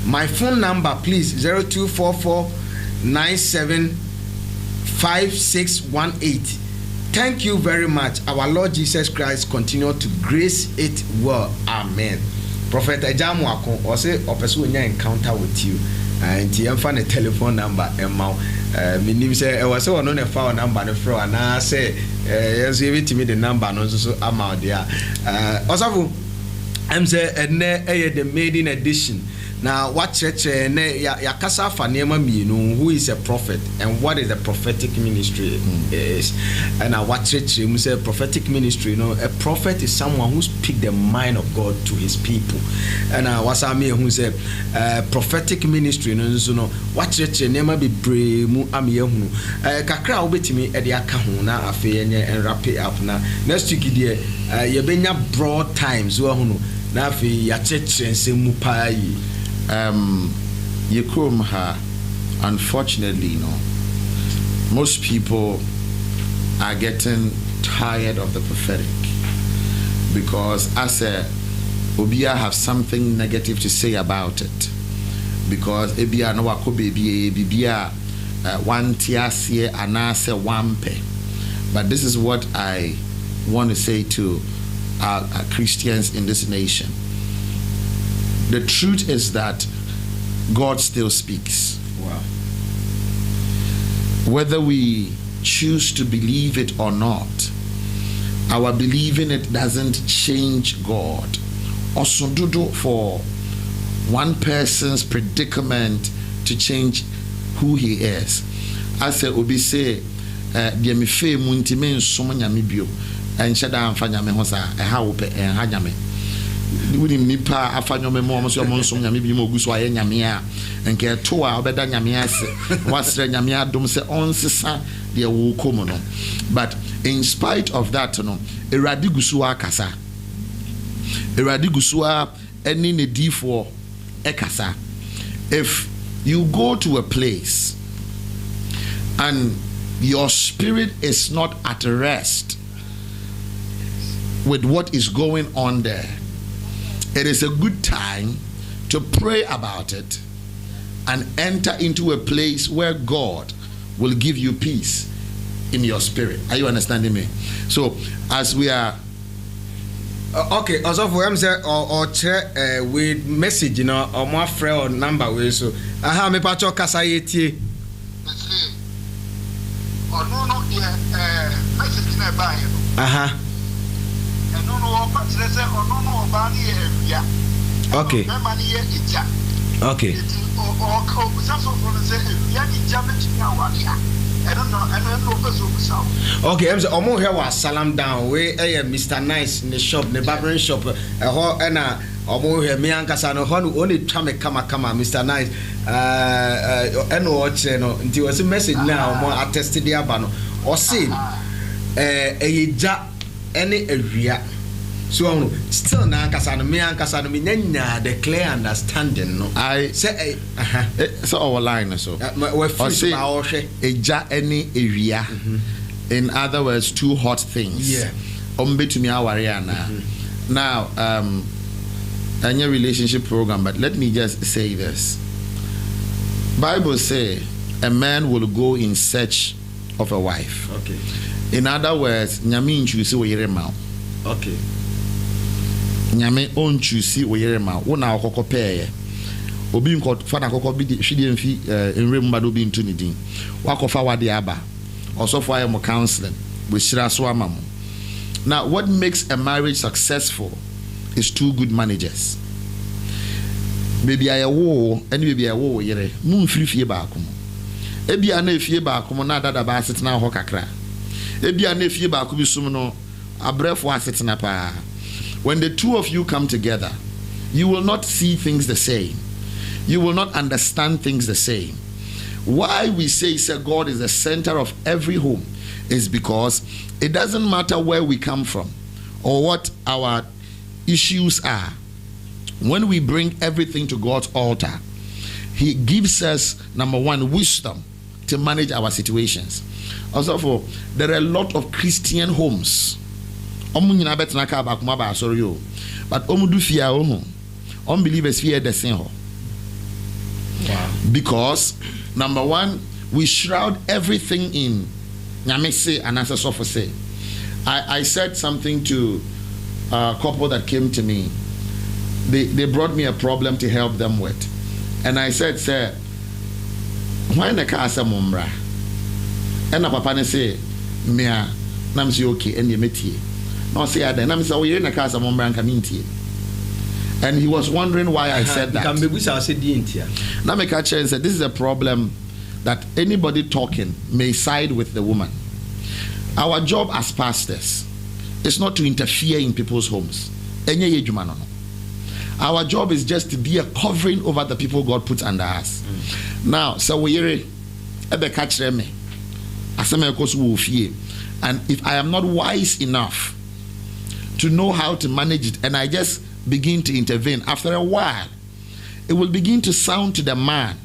My phone number, please, 0244-975618. Thank you very much. Our Lord Jesus Christ continue to grace it well. Amen. Prophet Ejamu Akon, or say, or pursue an encounter with you. And you find a telephone number, Emma. Meaning, say, I was so on a phone number, the floor, and I say, yes, give it to me the number, and also I'm out there. Also, I'm saying, the maiden edition. Now, what church yakasa fanema minu, who is a prophet and what is the prophetic ministry is. And what church we say prophetic ministry, a prophet is someone who speaks the mind of God to his people. And what's I mean who say prophetic ministry, what church nema be brave mu amiyehu. Kakra obetimi e de aka ho na afi and wrap it up na. Next week there you benya broad times wo ho no. Na afi ya church nsemu pa yi. Unfortunately, most people are getting tired of the prophetic because as a Obia have something negative to say about it, because Ebia no wakobe bibia one tiasie anase wampe. But this is what I want to say to our Christians in this nation. The truth is that God still speaks. Wow. Whether we choose to believe it or not, our believing it doesn't change God. Also, do for one person's predicament to change who he is. As Obi say, "Dear me fe muntime nsomo nyame bio, enhyeda amfa nyame ho sa, eha wo pe enha nyame." Wuni nipa afanyome mo so mo nsom nyame bi mo guso aye nyame a enke to a obeda nyame ase wasre nyame adom se onsesa de wo kom no. But in spite of that no, eradi guso akasa, eradi guso eni ne difo ekasa. If you go to a place and your spirit is not at rest with what is going on there, it is a good time to pray about it and enter into a place where God will give you peace in your spirit. Are you understanding me? So, as we are okay, also for him say or share with message, or more friend or number way. So, aha me pacho kasa yetie. Message na ba here. Aha. Okay. Okay. Okay, I'm saying omo here was salam down we Mr. Nice in the shop, the barbering shop. Omo here me ankasa no only try kama Mr. Nice watch no nti was a message now omo attested the aba no or say eja any area. So still na ankasa no me nyanya the clear understanding no. I say so our line so we say eja any area. In other words, two hot things. Yeah. Betumi awariana. Now any relationship program, but let me just say this. Bible say a man will go in search of a wife. Okay. In other words, nyame nchusi wo yere ma. Okay. Nyame on chusi wo yere ma. Wo na okokopeye. Obi nko fa na kokobi hwide mfi enrem ba do bi ntu ni din. Wakofa wade aba. Osofo aye mo counseling. We shira so amamo. Now, what makes a marriage successful is two good managers. Baby I wo and baby I wo yere. Mu mfiri fie ba akomo. Ebi ana fie ba akomo na dada ba asetena ho kakra. Ebi ana fie ba akobi sum no abrefo asetena pa. When the two of you come together, you will not see things the same. You will not understand things the same. Why we say God is the center of every home is because it doesn't matter where we come from or what our issues are. When we bring everything to God's altar, He gives us, number one, wisdom to manage our situations. Also, there are a lot of Christian homes. But but omudu fear unbelievers fear the sin. Wow. Because number one, we shroud everything in nyamese and as a say. I said something to a couple that came to me. They brought me a problem to help them with, and I said, sir, why na ka asa mumbra? And papa ne say, mea nam say okay, and you metie. No say ada nam say we na ka asa mumbra nka mintie. And he was wondering why I said that. Now me catch and said, this is a problem that anybody talking may side with the woman. Our job as pastors is not to interfere in people's homes. Our job is just to be a covering over the people God puts under us. Now, so we catch them. And if I am not wise enough to know how to manage it, and I just begin to intervene, after a while, it will begin to sound to the man.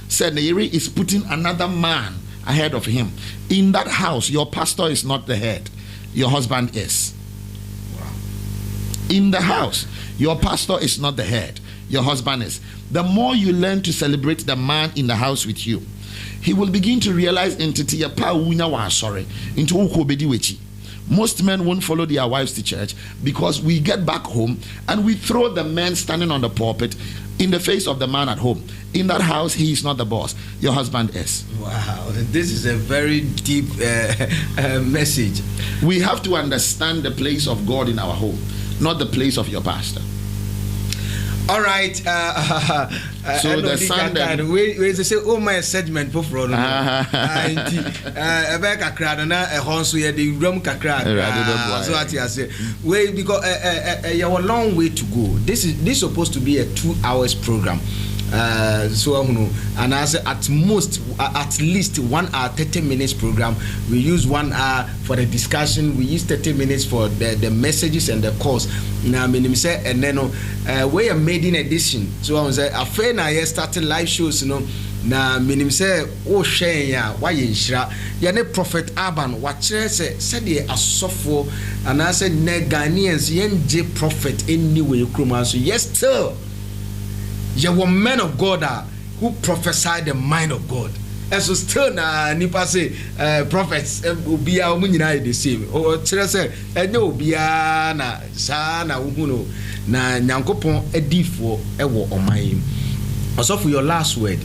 Said Neri is putting another man ahead of him. In that house, your pastor is not the head, your husband is. Wow. In the house, your pastor is not the head, your husband is. The more you learn to celebrate the man in the house with you, he will begin to realize into most men won't follow their wives to church because we get back home and we throw the man standing on the pulpit in the face of the man at home. In that house, he is not the boss. Your husband is. Wow, this is a very deep message. We have to understand the place of God in our home, not the place of your pastor. All right. So the Sunday, we say, oh my segment for fraud. Ebeka krado na ehonso ye the rum kakra. So what you say? We because you have a long way to go. This is supposed to be a 2 hours program. So and I say at least 1 hour 30 minutes program. We use 1 hour for the discussion. We use 30 minutes for the messages and the course. Now I say and then we are maiden edition. So I say after na I started live shows, na minim say o hwen ya wa ye nhira ya ne prophet Aban wa kire say de asofo and I say ne Ghanaians yenje prophet anyway kroma so yes still you were men of God who prophesied the mind of God. And so still na nipa say prophets obia o nyina the same. O kire say ene obia na sa na uhunu na nyankopon adifo ewo oman. Also for your last word.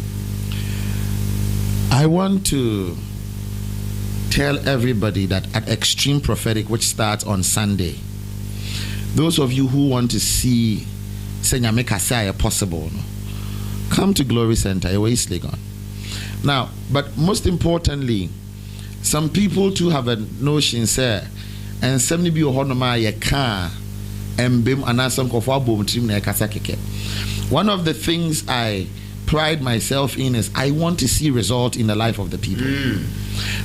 I want to tell everybody that at Extreme Prophetic, which starts on Sunday, those of you who want to see Senyamekasaya possible, come to Glory Center, East Legon. Now, but most importantly, some people too have a notion, sir, and somebody be a car and bim anasam kofa bom trim na kasakeke. One of the things I pride myself in is I want to see result in the life of the people.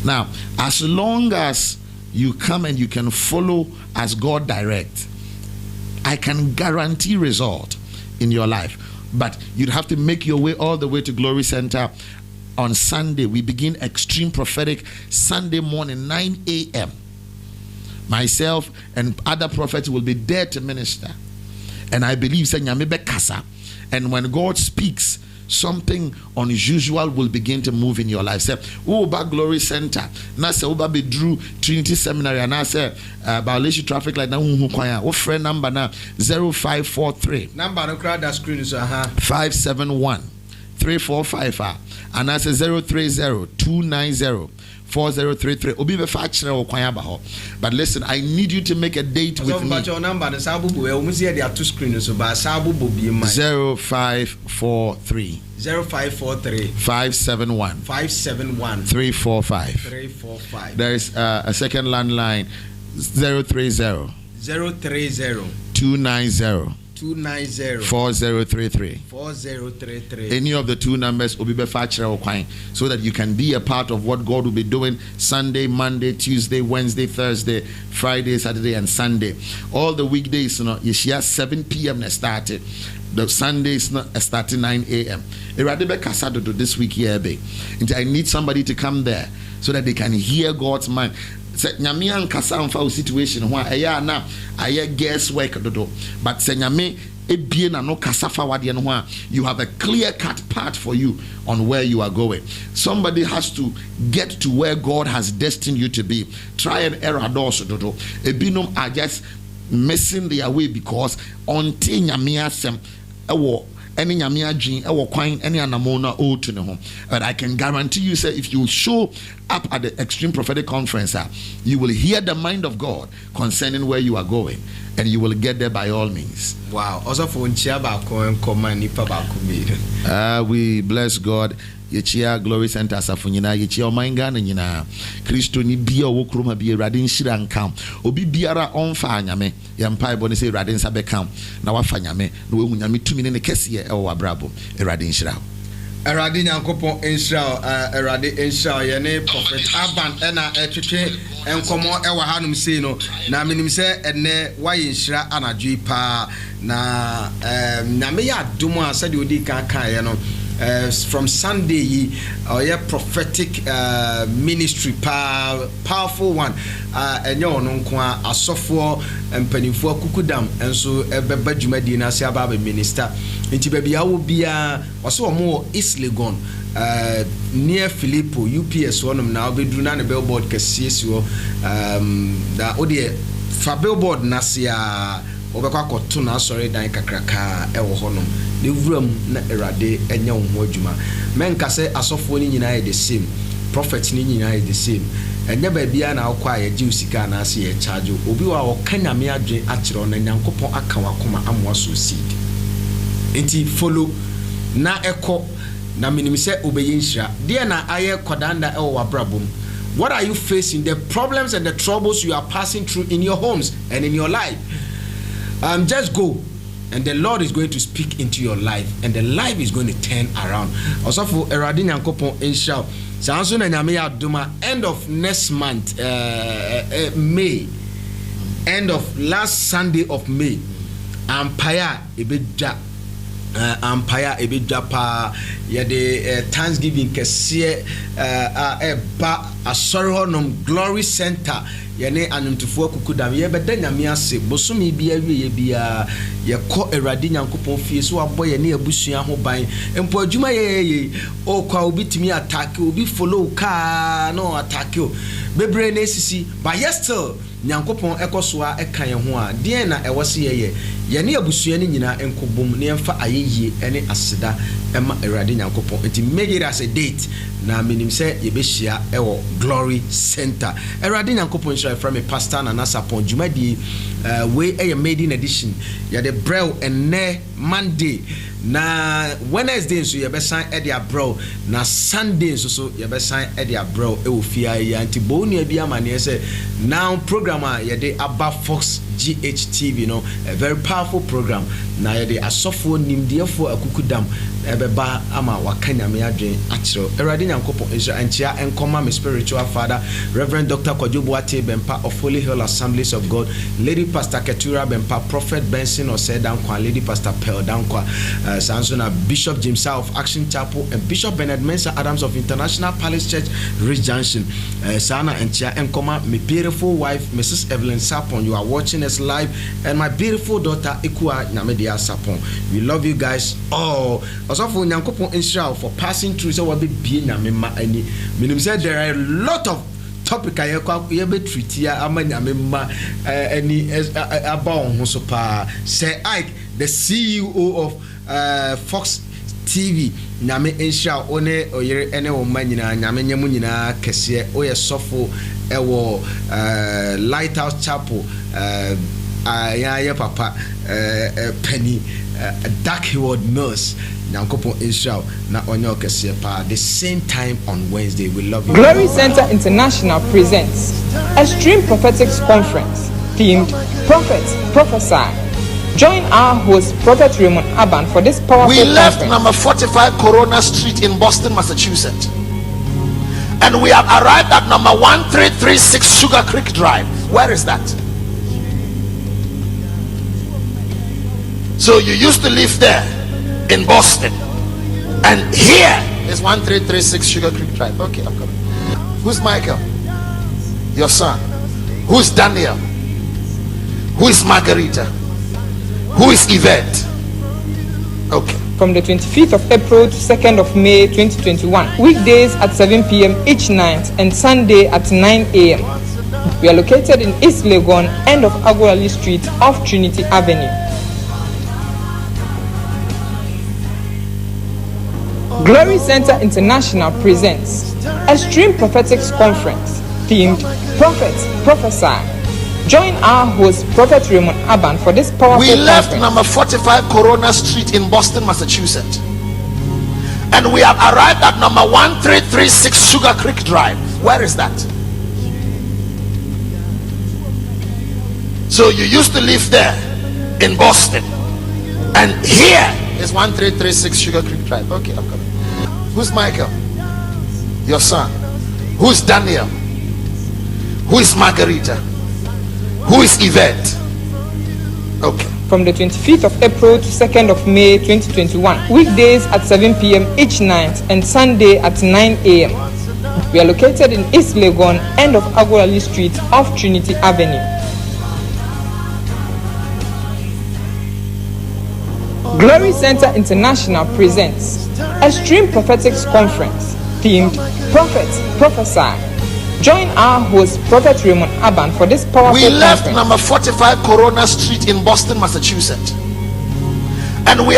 Now, as long as you come and you can follow as God direct, I can guarantee result in your life. But you'd have to make your way all the way to Glory Center on Sunday. We begin Extreme Prophetic Sunday morning, 9 a.m. Myself and other prophets will be there to minister. And I believe and when God speaks, something unusual will begin to move in your life. Say, oh, back Glory Center. Na say, oh, be Drew Trinity Seminary. And I say, violation traffic light. Na oh, friend number now 0543. Number no crowd that screen is 571 3455. And I say 030-290-4033. Obi be facture o kwan aba. But listen, I need you to make a date with me. But your number the sabubu we see there are two screens so ba sabubu be my 0543 571 345. There is a second landline 030 290 4033. Any of the two numbers will be so that you can be a part of what God will be doing Sunday, Monday, Tuesday, Wednesday, Thursday, Friday, Saturday, and Sunday. All the weekdays, you see 7 p.m. started. The Sundays starting 9 a.m. This week here, I need somebody to come there so that they can hear God's mind. sɛ nyame ankasa amfa wo situation ho a ɛyɛ a na ayɛ guess work dodo, but sɛ nyame ebie na no kasa fa wadeɛ no ho a, you have a clear cut path for you on where you are going. Somebody has to get to where God has destined you to be. Try and error doors dodo. Ebinom are just missing their way because until nyame asɛm ɛwɔ any nyame adwin ɛwɔ kwan any anamona o to ne ho. But I can guarantee you, say, if you show up at the Extreme Prophetic Conference, you will hear the mind of God concerning where you are going, and you will get there by all means. Wow. Also for we bless God. Yechia Glory Center Safunyina, Yechia Omainga Nina, Christo ni bia wokroma bia Radin Shiran Kam, Obi biara on fanyame, Yampai Bonise Radin Sabekam, Nawafanyame, no Nyami 2 minutes Kessia or Abrabo, Radin Shira. Eradi Nyankopon Israel, Eradi Israel, Yene Prophet Aban, Ena Etche, Enkomo Ewa Hanum Sino, na minim se ene wa yinshira anadwi pa na me ya dumo asade odi kan kan no. From Sunday, our prophetic ministry, powerful one. And you know, Asofo and Penifo Kukudam, and so Ebeba Jumadina Sababe minister. Into baby, I will be also more East Legon, near Filippo, UPS one now. We do not a billboard Cassio, the Odie for billboard Nasia. Obekwa kotuna sorry dan kakraka ewo honom ne wuram na erade enya wo adwuma menka se asofo ni nyina the same, prophet ni nyina the same, enya ba bia na akwa ya ji usika na ase ya charge obi wa wo kanyame adwe akire na nyankopon aka wakoma amwa so seed enti follow na ekọ na minim se obeyin hira de na aye kodanda ewo wabrabom. What are you facing? The problems and the troubles you are passing through in your homes and in your life. Just go, and the Lord is going to speak into your life, and the life is going to turn around. Also for Eradi Nyankopon Inshallah, Sanso na nyame aduma end of next month, May, end of last Sunday of May, Empire Ebedja. Empire Ebedja pa yede Thanksgiving kese ba asori honom Glory Center yene anumtufuo kukudam ye beda nyame ase bosomi bia wie bia ye kɔ Awurade Nyankopɔn fie so abɔ ye ne abusua ho ban empo adwuma ye o kwa obi timi attack obi follow ka no attack o bebre na sisi but yes still Nyankopɔn ekosoa eka ye ho a de na ewose ye ne abusua ne nyina enkobom ne emfa ayeye ene aseda ema Awurade Nyankopɔn enti make it as a date na minim se ye behia ewo Glory Center Awurade Nyankopɔn share from a pastor na nasapon dwumadi we a maiden edition ya the brew and ne Monday na Wednesday so ye be sign e dia bro na Sunday so ye be sign e dia bro e ofia ya anti bonu bia mane se now program ye de Abba Fox GHTV no a very powerful program na ye de asofo nimdiefo akukudam ebeba ama wakanyame adwen akiro Erade Nyankopɔn Israel enkoma me spiritual father Reverend Dr. Kwajobuate Bempa of Holy Hill Assemblies of God, Lady Pastor Ketura Bempa, Prophet Benson Osedankwa, Lady Pastor Pearl Dankwa, Sansona Bishop James of Action Chapel, and Bishop Bernard Mensa Adams of International Palace Church, Rich Junction, Sana and Chia Enkoma, my beautiful wife Mrs. Evelyn Sapon, you are watching us live, and my beautiful daughter Ikua Namedia Sapon. We love you guys all. Also for Nyankopɔn Israel for passing through so what be nyamema ani. Meaning said there are a lot of topic I be treat here amanyamema any about ho so pa. Say Ike, the CEO of Fox TV nyame Israel one oyere ene wo manyina nyame nyamu nyina kese oye sofo ewo Lighthouse Chapel ya papa Penny Dark Heward Mills Nyankopon Israel na onyo kese pa the same time on Wednesday. We love you. Glory Center International presents Extreme Prophetics Conference themed Prophet Prophesy. Join our host Prophet Raymond Aban for this powerful We left conference. number 45 Corona Street in Boston, Massachusetts, and we have arrived at number 1336 Sugar Creek Drive. Where is that? So you used to live there in Boston, and here is 1336 Sugar Creek Drive. Okay, I'm coming. Who's Michael? your son? Who is Daniel? Who is Margarita? Who is Yvette? Okay. From the 25th of April to 2nd of May 2021. Weekdays at 7 p.m. each night and Sunday at 9 a.m. We are located in East Legon, end of Agorali Street off Trinity Avenue. Glory Center International presents Extreme Prophetics Conference themed Prophet Prophesy. Join our host, Prophet Raymond Aban, for this powerful We left conference. number 45 Corona Street in Boston, Massachusetts. And we have arrived at number 1336 Sugar Creek Drive. Where is that? So you used to live there in Boston. And here is 1336 Sugar Creek Drive. Okay, I'm coming. Who's Michael? Your son. Who's Daniel? Who is Margarita? Who is Yvette? Okay. From the 25th of April to 2nd of May 2021. Weekdays at 7 p.m. each night and Sunday at 9 a.m. We are located in East Legon, end of Agorali Street off Trinity Avenue. Glory Center International presents Extreme Prophetics Conference themed Prophet Prophesy. Join our host, Prophet Raymond Aban, for this powerful We left conference. number 45 Corona Street in Boston, Massachusetts. And we have